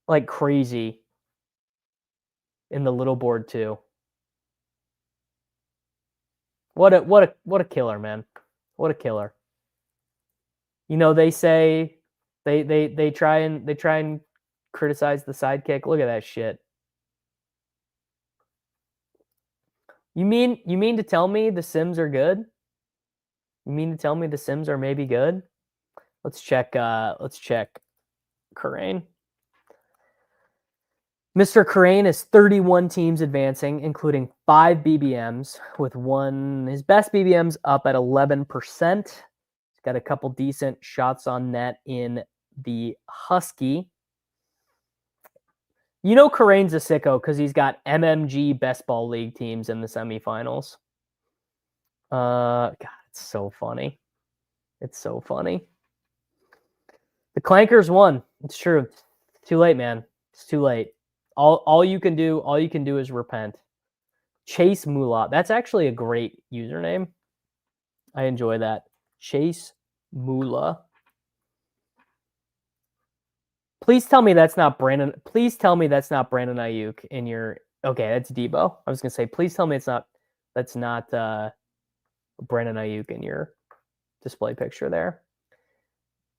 like crazy in the little board too. What a killer, man. What a killer. They say they try and criticize the sidekick. Look at that shit. You mean to tell me the Sims are good? You mean to tell me the Sims are maybe good? Let's check Karain. Mr. Karain is 31 teams advancing, including 5 BBMs, with his best BBMs up at 11%. He's got a couple decent shots on net in the Husky. You know Karane's a sicko because he's got MMG Best Ball League teams in the semifinals. God, it's so funny. It's so funny. The Clankers won. It's true. It's too late, man. It's too late. All you can do is repent. Chase Moolah. That's actually a great username. I enjoy that. Chase Moolah. Please tell me that's not Brandon. Please tell me that's not Brandon Ayuk in your. Okay, that's Debo. I was gonna say, please tell me that's not Brandon Ayuk in your display picture there.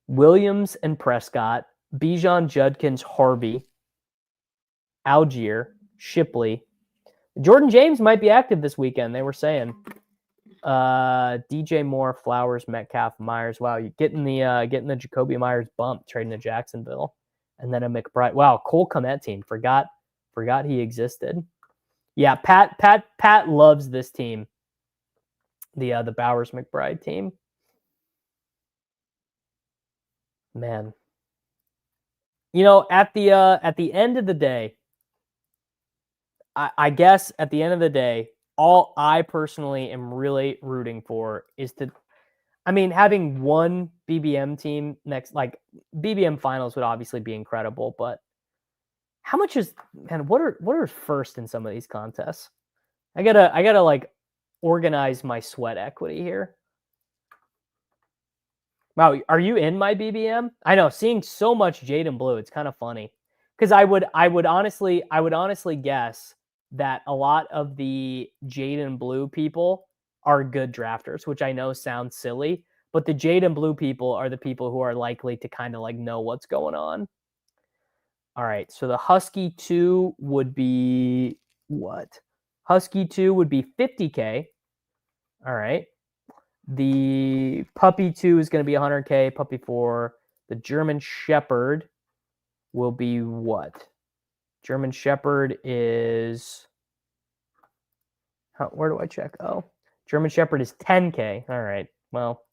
Williams and Prescott, Bijan, Judkins, Harvey, Algier, Shipley. Jordan James might be active this weekend. They were saying. DJ Moore, Flowers, Metcalf, Myers. Wow, you getting the Jacoby Myers bump trading to Jacksonville, and then a McBride. Wow, Cole Kmet team. Forgot he existed. Yeah, Pat loves this team. The Bowers McBride team. Man, you know, at the end of the day, I guess at the end of the day, all I personally am really rooting for is to, I mean, having one BBM team next, like BBM finals would obviously be incredible, but how much is, man, what are first in some of these contests? I gotta like organize my sweat equity here. Wow, are you in my BBM? I know, seeing so much Jaden Blue, it's kind of funny. Because I would honestly guess that a lot of the Jaden Blue people are good drafters, which I know sounds silly, but the Jaden Blue people are the people who are likely to kind of like know what's going on. All right, so the Husky 2 would be what? Husky 2 would be 50K. All right. The Puppy 2 is going to be 100K. Puppy 4. The German Shepherd will be what? German Shepherd is... where do I check? Oh, German Shepherd is 10K. All right. Well,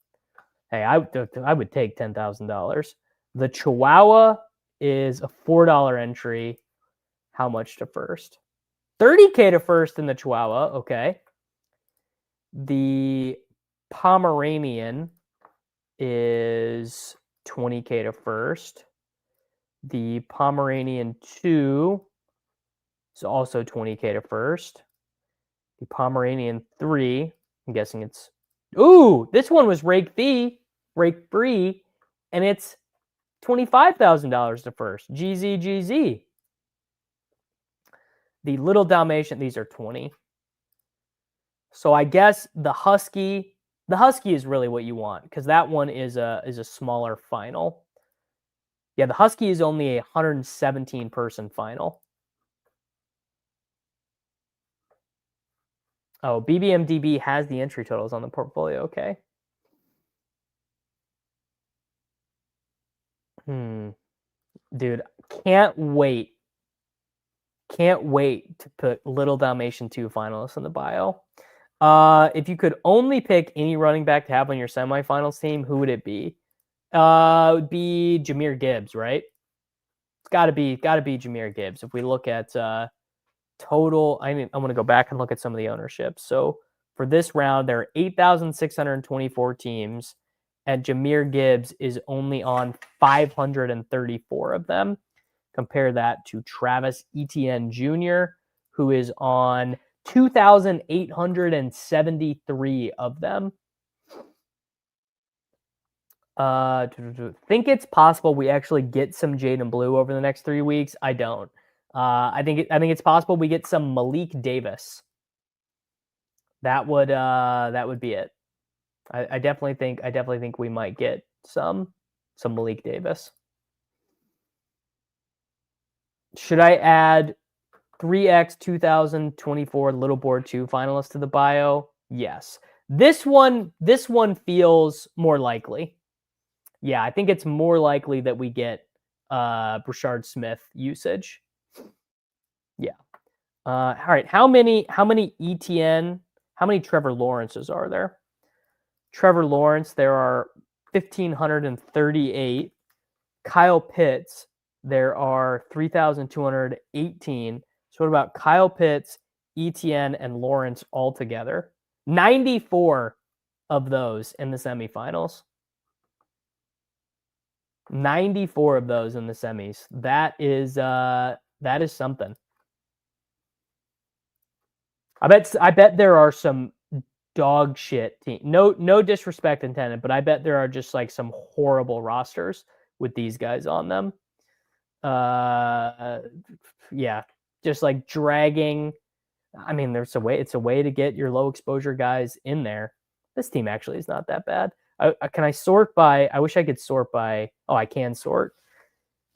hey, I would take $10,000. The Chihuahua is a $4 entry. How much to first? 30K to first in the Chihuahua. Okay. The Pomeranian is 20K to first. The Pomeranian 2 is also 20K to first. The Pomeranian 3, I'm guessing it's... Ooh, this one was rake free, and it's $25,000 to first. GZ. The Little Dalmatian, these are 20. So I guess the Husky is really what you want, because that one is a smaller final. Yeah, the Husky is only a 117-person final. Oh, BBMDB has the entry totals on the portfolio. Okay. Dude, can't wait. Can't wait to put Little Dalmatian 2 finalists in the bio. If you could only pick any running back to have on your semifinals team, who would it be? It would be Jahmyr Gibbs, right? It's gotta be Jahmyr Gibbs. If we look at total, I'm going to go back and look at some of the ownership. So for this round, there are 8,624 teams, and Jahmyr Gibbs is only on 534 of them. Compare that to Travis Etienne Jr., who is on 2,873 of them. Think it's possible we actually get some Jaden Blue over the next 3 weeks? I don't. I think it's possible we get some Malik Davis. That would be it. I definitely think we might get some Malik Davis. Should I add 3x 2024 Little Board 2 finalists to the bio? Yes. This one feels more likely. Yeah, I think it's more likely that we get Brashard Smith usage. Yeah. All right. How many ETN? How many Trevor Lawrences are there? Trevor Lawrence, there are 1,538. Kyle Pitts, there are 3,218. So what about Kyle Pitts, Etienne, and Lawrence all together? 94 of those in the semifinals. 94 of those in the semis. That is something. I bet there are some dog shit team. No disrespect intended, but I bet there are just like some horrible rosters with these guys on them. Yeah, just like dragging. I mean, it's a way to get your low exposure guys in there. This team actually is not that bad. Can I sort by? I wish I could sort by. Oh, I can sort.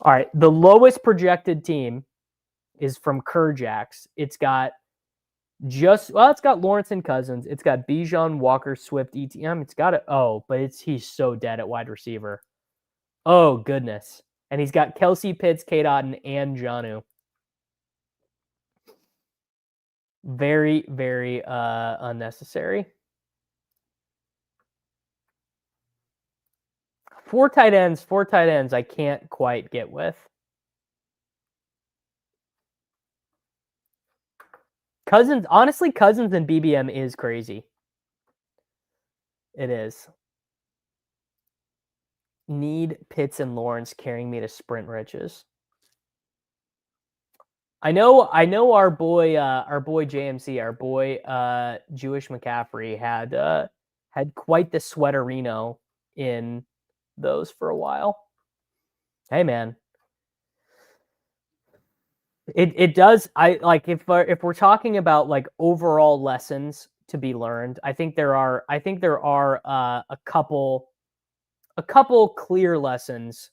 All right, the lowest projected team is from Kerjax. It's got Lawrence and Cousins. It's got Bijan, Walker, Swift, ETM. It's got it. Oh, but he's so dead at wide receiver. Oh goodness, and he's got Kelsey Pitts, Kate Otten, and Jonnu. Very, very unnecessary. 4 tight ends. I can't quite get with. Cousins and BBM is crazy. It is. Need Pitts and Lawrence carrying me to sprint riches. I know our boy JMC, our boy Jewish McCaffrey had quite the sweaterino in those for a while. Hey man. It does. I like if we're talking about like overall lessons to be learned, I think there are a couple clear lessons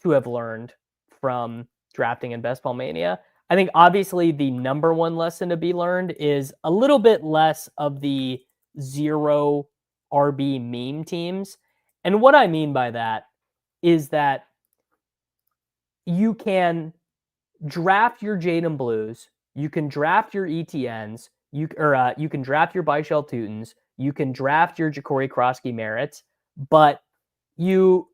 to have learned from drafting in Best Ball Mania. I think obviously the number one lesson to be learned is a little bit less of the 0 RB meme teams. And what I mean by that is that you can draft your Jaden Blues, you can draft your ETNs, you can draft your Byshell Tutons, you can draft your Ja'Cory Krosky Merritts, but you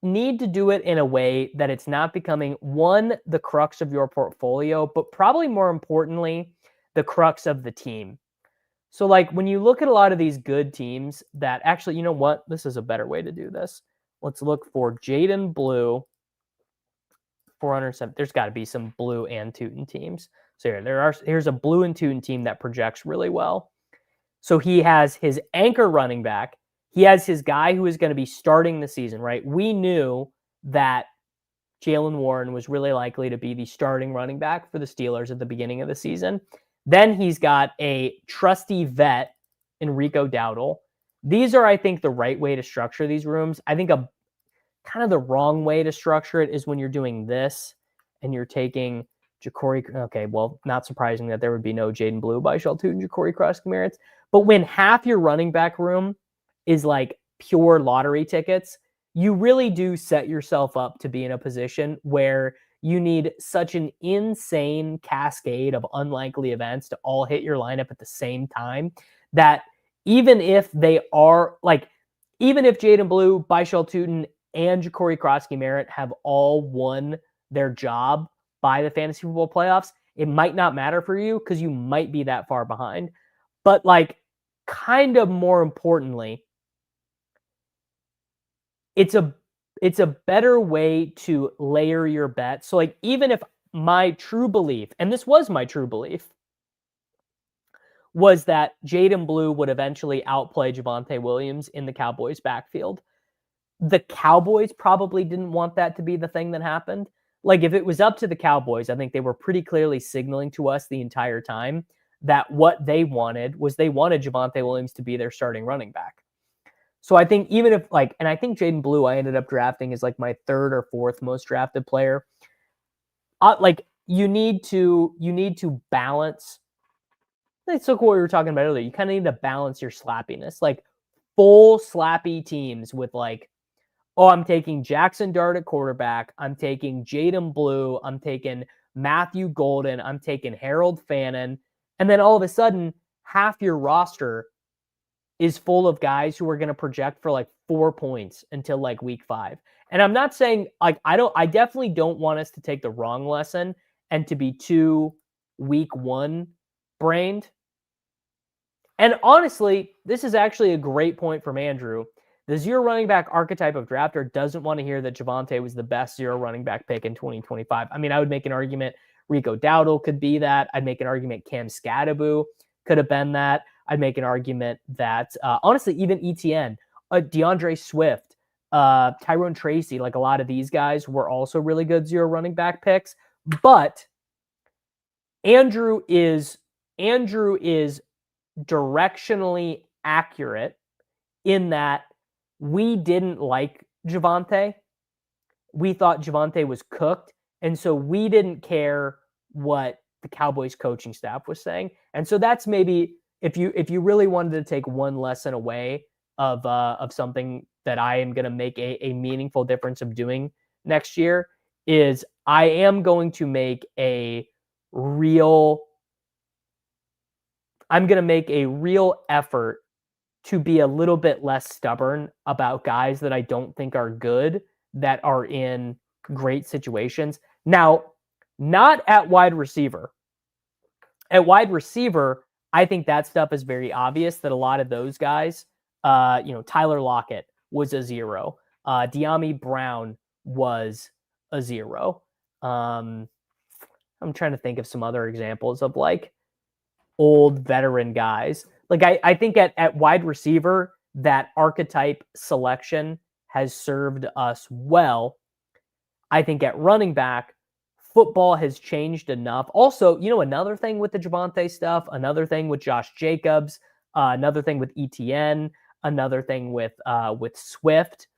need to do it in a way that it's not becoming, one, the crux of your portfolio, but probably more importantly, the crux of the team. So like when you look at a lot of these good teams that actually, you know what? This is a better way to do this. Let's look for Jaden Blue. 407. There's got to be some Blue and Teuton teams. So here's a Blue and Teuton team that projects really well. So he has his anchor running back. He has his guy who is going to be starting the season, right? We knew that Jaylen Warren was really likely to be the starting running back for the Steelers at the beginning of the season. Then he's got a trusty vet in Rico Dowdle. These are, I think, the right way to structure these rooms. I think a kind of the wrong way to structure it is when you're doing this and you're taking Ja'Cory. Okay, well, not surprising that there would be no Jaden Blue, Byshell Teuton, Ja'Cory Krosky Merritts. But when half your running back room is like pure lottery tickets, you really do set yourself up to be in a position where you need such an insane cascade of unlikely events to all hit your lineup at the same time that even if Jaden Blue, Byshell Teuton, and Ja'Cory Krosky Merritt have all won their job by the fantasy football playoffs, it might not matter for you because you might be that far behind. But like, kind of more importantly, it's a better way to layer your bets. So like, even if my true belief, and this was my true belief, was that Jaden Blue would eventually outplay Javonte Williams in the Cowboys backfield. The Cowboys probably didn't want that to be the thing that happened. Like if it was up to the Cowboys, I think they were pretty clearly signaling to us the entire time that what they wanted Javonte Williams to be their starting running back. So I think even if and I think Jaden Blue, I ended up drafting as like my 3rd or 4th most drafted player. You need to balance. It's like what we were talking about earlier. You kind of need to balance your slappiness. Like full slappy teams with like, oh, I'm taking Jackson Dart at quarterback. I'm taking Jaden Blue. I'm taking Matthew Golden. I'm taking Harold Fannin. And then all of a sudden, half your roster is full of guys who are going to project for like 4 points until like week 5. And I'm not saying like I definitely don't want us to take the wrong lesson and to be too week 1 brained. And honestly, this is actually a great point from Andrew. The zero running back archetype of drafter doesn't want to hear that Javonte was the best zero running back pick in 2025. I mean, I would make an argument Rico Dowdle could be that. I'd make an argument Cam Scadaboo could have been that. I'd make an argument that, honestly, even ETN, DeAndre Swift, Tyrone Tracy, like a lot of these guys were also really good zero running back picks. But Andrew is directionally accurate in that we didn't like Javonte. We thought Javonte was cooked. And so we didn't care what the Cowboys coaching staff was saying. And so that's maybe if you really wanted to take one lesson away of something that I am going to make a meaningful difference of doing next year is I am going to make a real effort to be a little bit less stubborn about guys that I don't think are good that are in great situations. Now, not at wide receiver. At wide receiver, I think that stuff is very obvious that a lot of those guys, Tyler Lockett was a 0. De'Ami Brown was a 0. I'm trying to think of some other examples of like old veteran guys. Like I think at wide receiver, that archetype selection has served us well. I think at running back, football has changed enough. Also, another thing with the Javonte stuff, another thing with Josh Jacobs, another thing with ETN, another thing with Swift.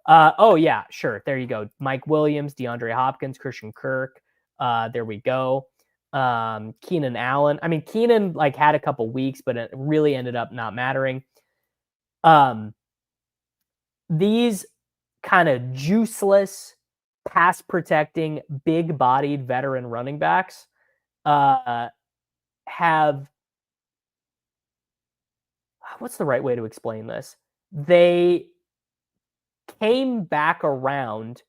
Oh yeah, sure. There you go. Mike Williams, DeAndre Hopkins, Christian Kirk. There we go. Keenan Allen. I mean, Keenan like had a couple weeks, but it really ended up not mattering. These kind of juiceless, pass protecting, big bodied veteran running backs have, what's the right way to explain this? They came back around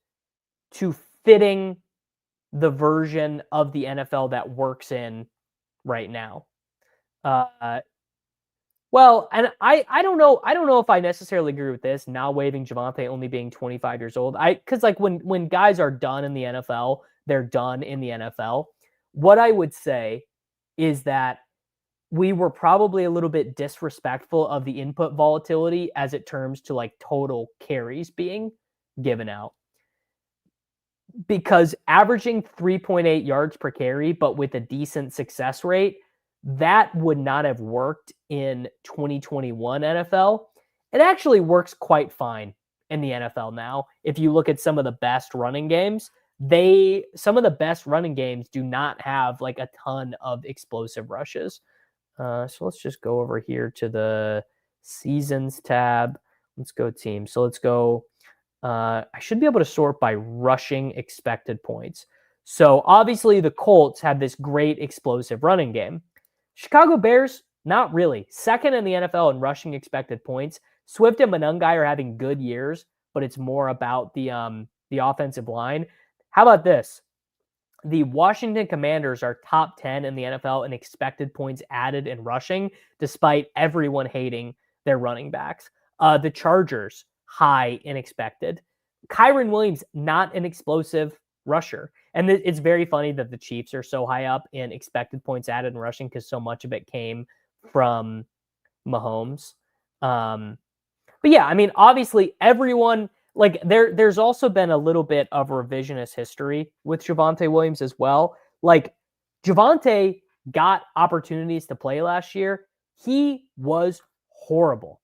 to fitting the version of the NFL that works in right now. Well, and I don't know if I necessarily agree with this. Now waiving Javonte only being 25 years old. Because like when guys are done in the NFL, they're done in the NFL. What I would say is that we were probably a little bit disrespectful of the input volatility as it terms to like total carries being given out. Because averaging 3.8 yards per carry, but with a decent success rate, that would not have worked in 2021 NFL. It actually works quite fine in the NFL now. If you look at some of the best running games, some of the best running games do not have like a ton of explosive rushes. So let's just go over here to the seasons tab. Let's go team. So let's go. I should be able to sort by rushing expected points. So obviously the Colts have this great explosive running game. Chicago Bears, not really. Second in the NFL in rushing expected points. Swift and Monangai are having good years, but it's more about the offensive line. How about this? The Washington Commanders are top 10 in the NFL in expected points added in rushing, despite everyone hating their running backs. The Chargers, high in expected. Kyren Williams, not an explosive rusher. And it's very funny that the Chiefs are so high up in expected points added in rushing because so much of it came from Mahomes. But yeah, I mean, obviously everyone, like there's also been a little bit of revisionist history with Javonte Williams as well. Like Javonte got opportunities to play last year. He was horrible.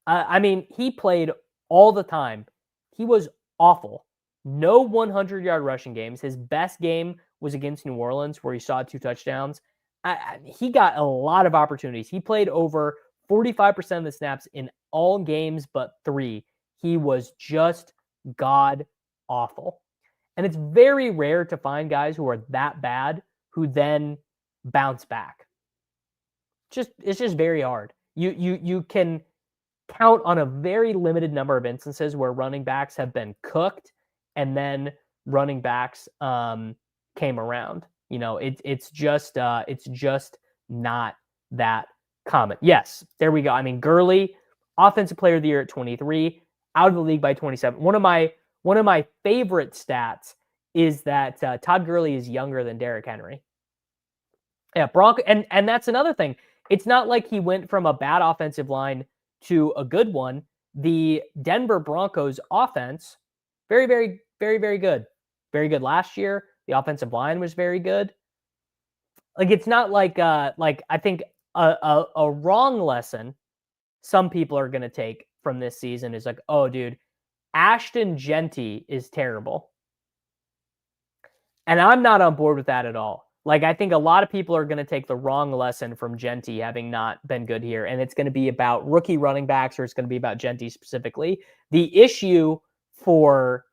I mean, he played all the time. He was awful. No 100-yard rushing games. His best game was against New Orleans where he saw 2 touchdowns. He got a lot of opportunities. He played over 45% of the snaps in all games but 3. He was just god awful. And it's very rare to find guys who are that bad who then bounce back. It's just very hard. You can count on a very limited number of instances where running backs have been cooked and then running backs came around. It's just not that common. Yes, there we go. I mean, Gurley, offensive player of the year at 23, out of the league by 27. One of my favorite stats is that Todd Gurley is younger than Derrick Henry. Yeah, Bronco, and that's another thing. It's not like he went from a bad offensive line to a good one. The Denver Broncos offense, very, very, very, very good. Very good last year. The offensive line was very good. Like, it's not like I think a wrong lesson some people are going to take from this season is like, oh, dude, Ashton Genty is terrible. And I'm not on board with that at all. Like, I think a lot of people are going to take the wrong lesson from Genty having not been good here. And it's going to be about rookie running backs, or it's going to be about Genty specifically. The issue for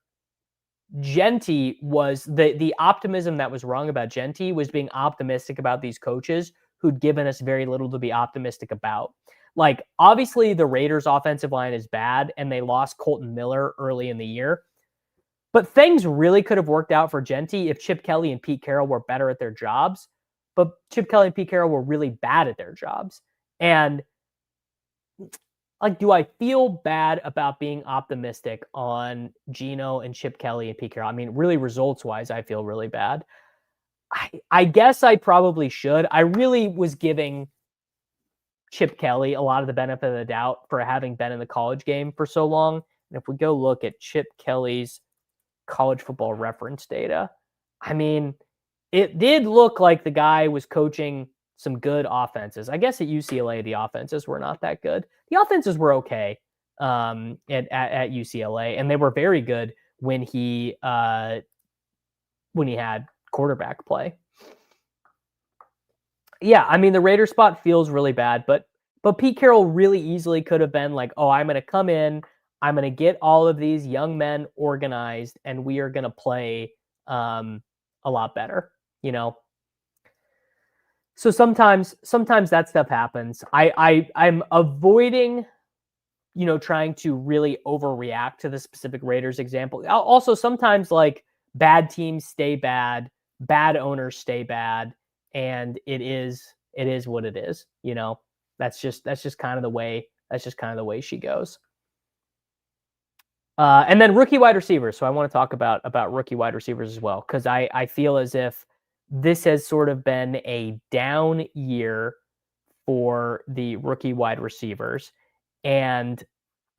Genty was the optimism that was wrong about Genty was being optimistic about these coaches who'd given us very little to be optimistic about. Like, obviously, the Raiders' offensive line is bad, and they lost Colton Miller early in the year. But things really could have worked out for Genty if Chip Kelly and Pete Carroll were better at their jobs. But Chip Kelly and Pete Carroll were really bad at their jobs. And like, do I feel bad about being optimistic on Geno and Chip Kelly and Pete Carroll? I mean, really results-wise, I feel really bad. I guess I probably should. I really was giving Chip Kelly a lot of the benefit of the doubt for having been in the college game for so long. And if we go look at Chip Kelly's college football reference data, I mean, it did look like the guy was coaching some good offenses. I guess at UCLA, the offenses were not that good. The offenses were okay at UCLA, and they were very good when he had quarterback play. Yeah, I mean, the Raider spot feels really bad, but Pete Carroll really easily could have been like, oh, I'm going to come in, I'm going to get all of these young men organized, and we are going to play a lot better, So sometimes that stuff happens. I'm avoiding, trying to really overreact to the specific Raiders example. Also, sometimes like bad teams stay bad, bad owners stay bad, and it is what it is. That's just kind of the way she goes. And then rookie wide receivers. So I want to talk about rookie wide receivers as well, because I feel as if this has sort of been a down year for the rookie wide receivers. And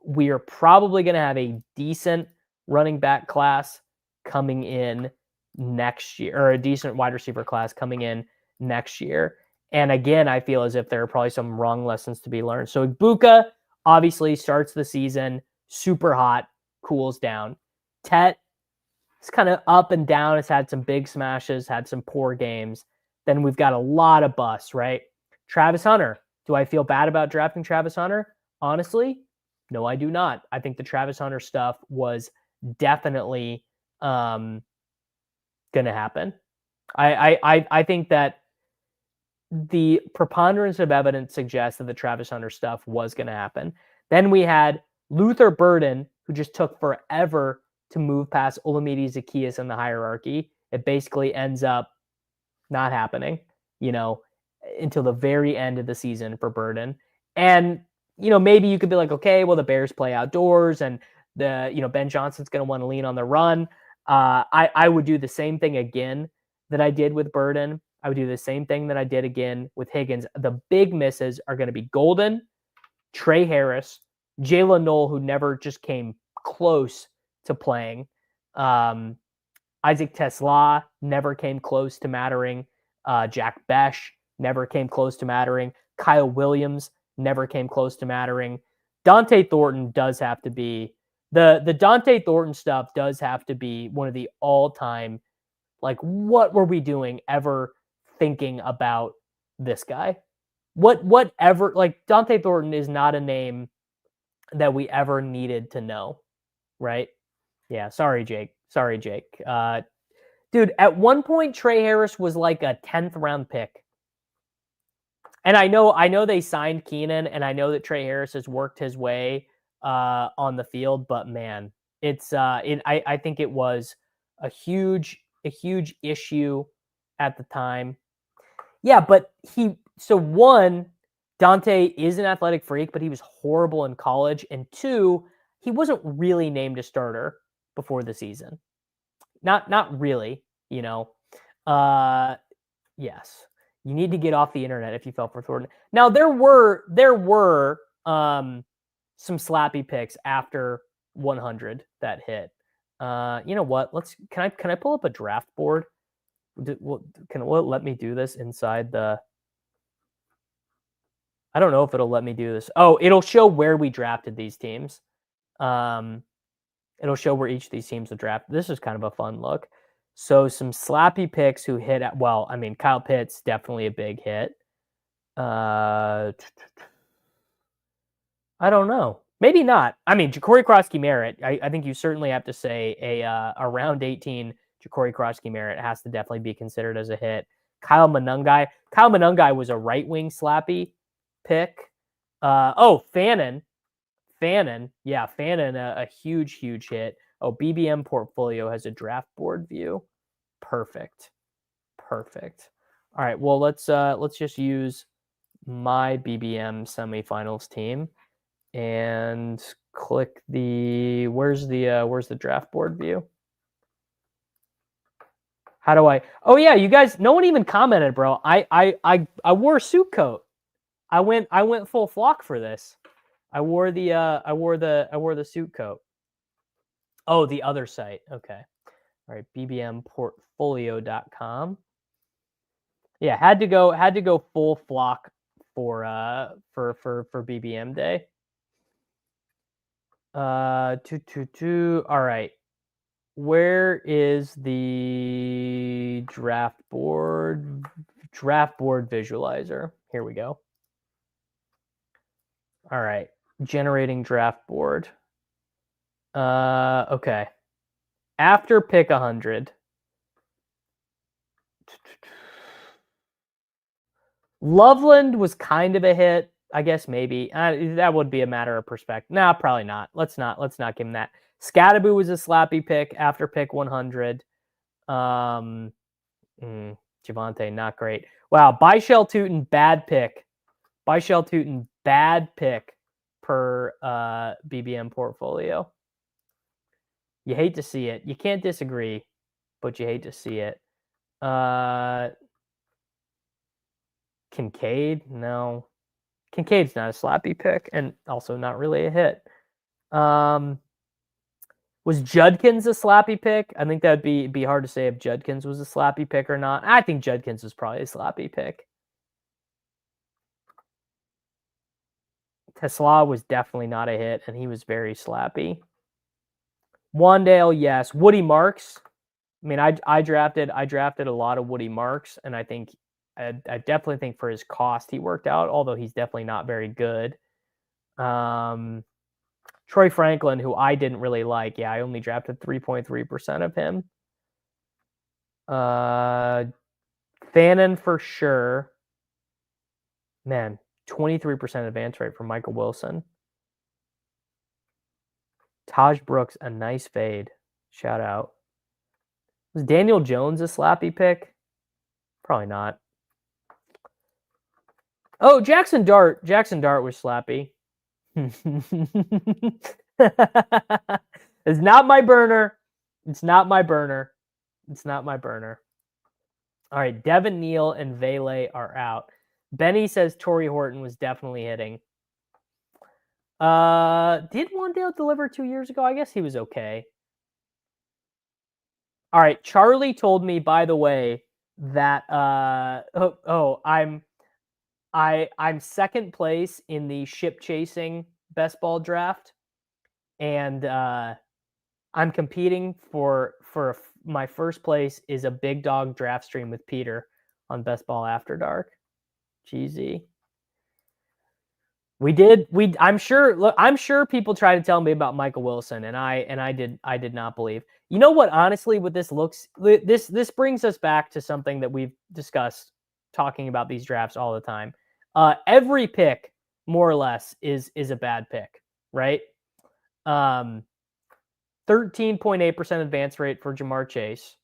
we are probably going to have a decent running back class coming in next year, or a decent wide receiver class coming in next year. And again, I feel as if there are probably some wrong lessons to be learned. So Ibuka obviously starts the season super hot, cools down. Tet, it's kind of up and down. It's had some big smashes, had some poor games. Then we've got a lot of busts, right? Travis Hunter. Do I feel bad about drafting Travis Hunter? Honestly, no, I do not. I think the Travis Hunter stuff was definitely going to happen. I think that the preponderance of evidence suggests that the Travis Hunter stuff was going to happen. Then we had Luther Burden, who just took forever to move past Olamide Zaccheaus in the hierarchy. It basically ends up not happening, until the very end of the season for Burden. And, maybe you could be like, okay, well, the Bears play outdoors and Ben Johnson's going to want to lean on the run. I would do the same thing again that I did with Burden. I would do the same thing that I did again with Higgins. The big misses are going to be Golden, Trey Harris, Jalen Knoll, who never just came close to playing. Isaac Tesla never came close to mattering. Jack Besh never came close to mattering. Kyle Williams never came close to mattering. Dante Thornton does have to be the Dante Thornton stuff does have to be one of the all-time, like, what were we doing ever thinking about this guy? Whatever, like, Dante Thornton is not a name that we ever needed to know, right? Yeah, sorry, Jake. Dude, at one point, Trey Harris was like a 10th round pick. And I know they signed Keenan, and I know that Trey Harris has worked his way on the field, but man, it's I think it was a huge issue at the time. Yeah, but Dante is an athletic freak, but he was horrible in college, and two, he wasn't really named a starter before the season. Not really, you know. Yes. You need to get off the internet if you fell for Thornton. Now there were some slappy picks after 100 that hit. You know what? Can I pull up a draft board? Will it let me do this inside the? I don't know if it'll let me do this. Oh, it'll show where we drafted these teams. It'll show where each of these teams have drafted. This is kind of a fun look. So some slappy picks who hit at, well, I mean, Kyle Pitts, definitely a big hit. I don't know. Maybe not. I mean, Ja'Cory Krosky-Merritt, I think you certainly have to say a round 18 Ja'Cory Krosky-Merritt has to definitely be considered as a hit. Kyle Monangai. Kyle Monangai was a right-wing slappy pick. Fannin. Yeah, Fannin, a huge hit. Oh, BBM Portfolio has a draft board view. Perfect. All right, well, let's just use my BBM semifinals team and click the where's the draft board view? How do I? Oh yeah, you guys, no one even commented, bro. I wore a suit coat. I went full flock for this. I wore the suit coat. Oh, the other site. Okay. All right, bbmportfolio.com. Yeah, had to go full flock for BBM day. All right. Where is the draft board visualizer? Here we go. All right. Generating draft board. Okay. After pick 100. Loveland was kind of a hit. I guess maybe. That would be a matter of perspective. No, probably not. Let's not give him that. Scattaboo was a slappy pick after pick 100. Javante, not great. Wow, Byshell Tootin, bad pick. Byshell Tootin, bad pick per BBM Portfolio. You hate to see it. You can't disagree, but you hate to see it. Kincaid, no. Kincaid's not a slappy pick, and also not really a hit. Was Judkins a slappy pick? I think that'd be hard to say if Judkins was a slappy pick or not. I think Judkins was probably a slappy pick. Tesla was definitely not a hit, and he was very slappy. Wandale, yes. Woody Marks. I mean, I drafted a lot of Woody Marks, and I definitely think for his cost he worked out, although he's definitely not very good. Troy Franklin, who I didn't really like. Yeah, I only drafted 3.3% of him. Fannin for sure. Man, 23% advance rate for Michael Wilson. Taj Brooks, a nice fade. Shout out. Was Daniel Jones a slappy pick? Probably not. Oh, Jackson Dart. Jackson Dart was slappy. It's not my burner. It's not my burner. All right, Devin Neal and Vele are out. Benny says Torrey Horton was definitely hitting. Did Wandale deliver 2 years ago? I guess he was okay. All right, Charlie told me, by the way, that I'm second place in the ship chasing best ball draft, and I'm competing for my first place is a big dog draft stream with Peter on Best Ball After Dark. GZ. I'm sure people try to tell me about Michael Wilson, and I did not believe. You know what? Honestly, with this brings us back to something that we've discussed talking about these drafts all the time. Every pick, more or less, is a bad pick, right? 13.8% advance rate for Jamar Chase.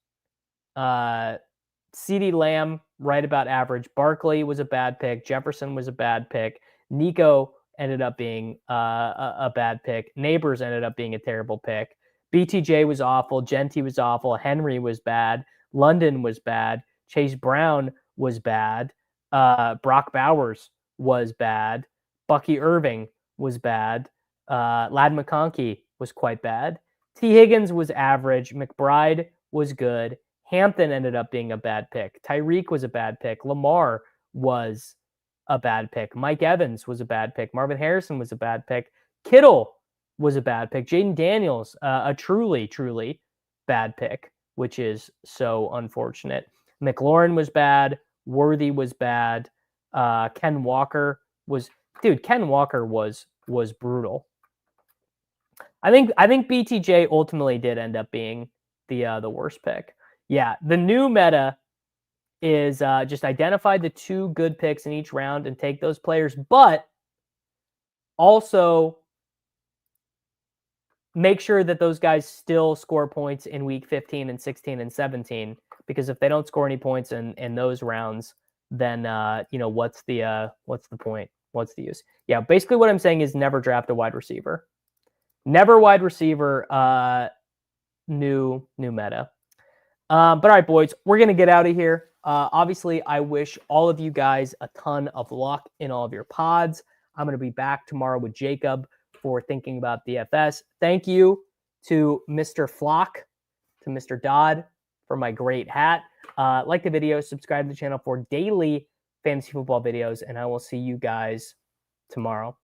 CeeDee Lamb, right about average. Barkley was a bad pick. Jefferson was a bad pick. Nico ended up being a bad pick. Neighbors ended up being a terrible pick. BTJ was awful. Genty was awful. Henry was bad. London was bad. Chase Brown was bad. Brock Bowers was bad. Bucky Irving was bad. Lad McConkey was quite bad. T. Higgins was average. McBride was good. Hampton ended up being a bad pick. Tyreek was a bad pick. Lamar was a bad pick. Mike Evans was a bad pick. Marvin Harrison was a bad pick. Kittle was a bad pick. Jaden Daniels, a truly, truly bad pick, which is so unfortunate. McLaurin was bad. Worthy was bad. Ken Walker was brutal. I think BTJ ultimately did end up being the worst pick. Yeah, the new meta is just identify the 2 good picks in each round and take those players, but also make sure that those guys still score points in week 15 and 16 and 17, because if they don't score any points in those rounds, then what's the point? What's the use? Yeah, basically what I'm saying is never draft a wide receiver. Never wide receiver, new meta. But all right, boys, we're going to get out of here. Obviously, I wish all of you guys a ton of luck in all of your pods. I'm going to be back tomorrow with Jacob for Thinking About DFS. Thank you to Mr. Flock, to Mr. Dodd for my great hat. Like the video, subscribe to the channel for daily fantasy football videos, and I will see you guys tomorrow.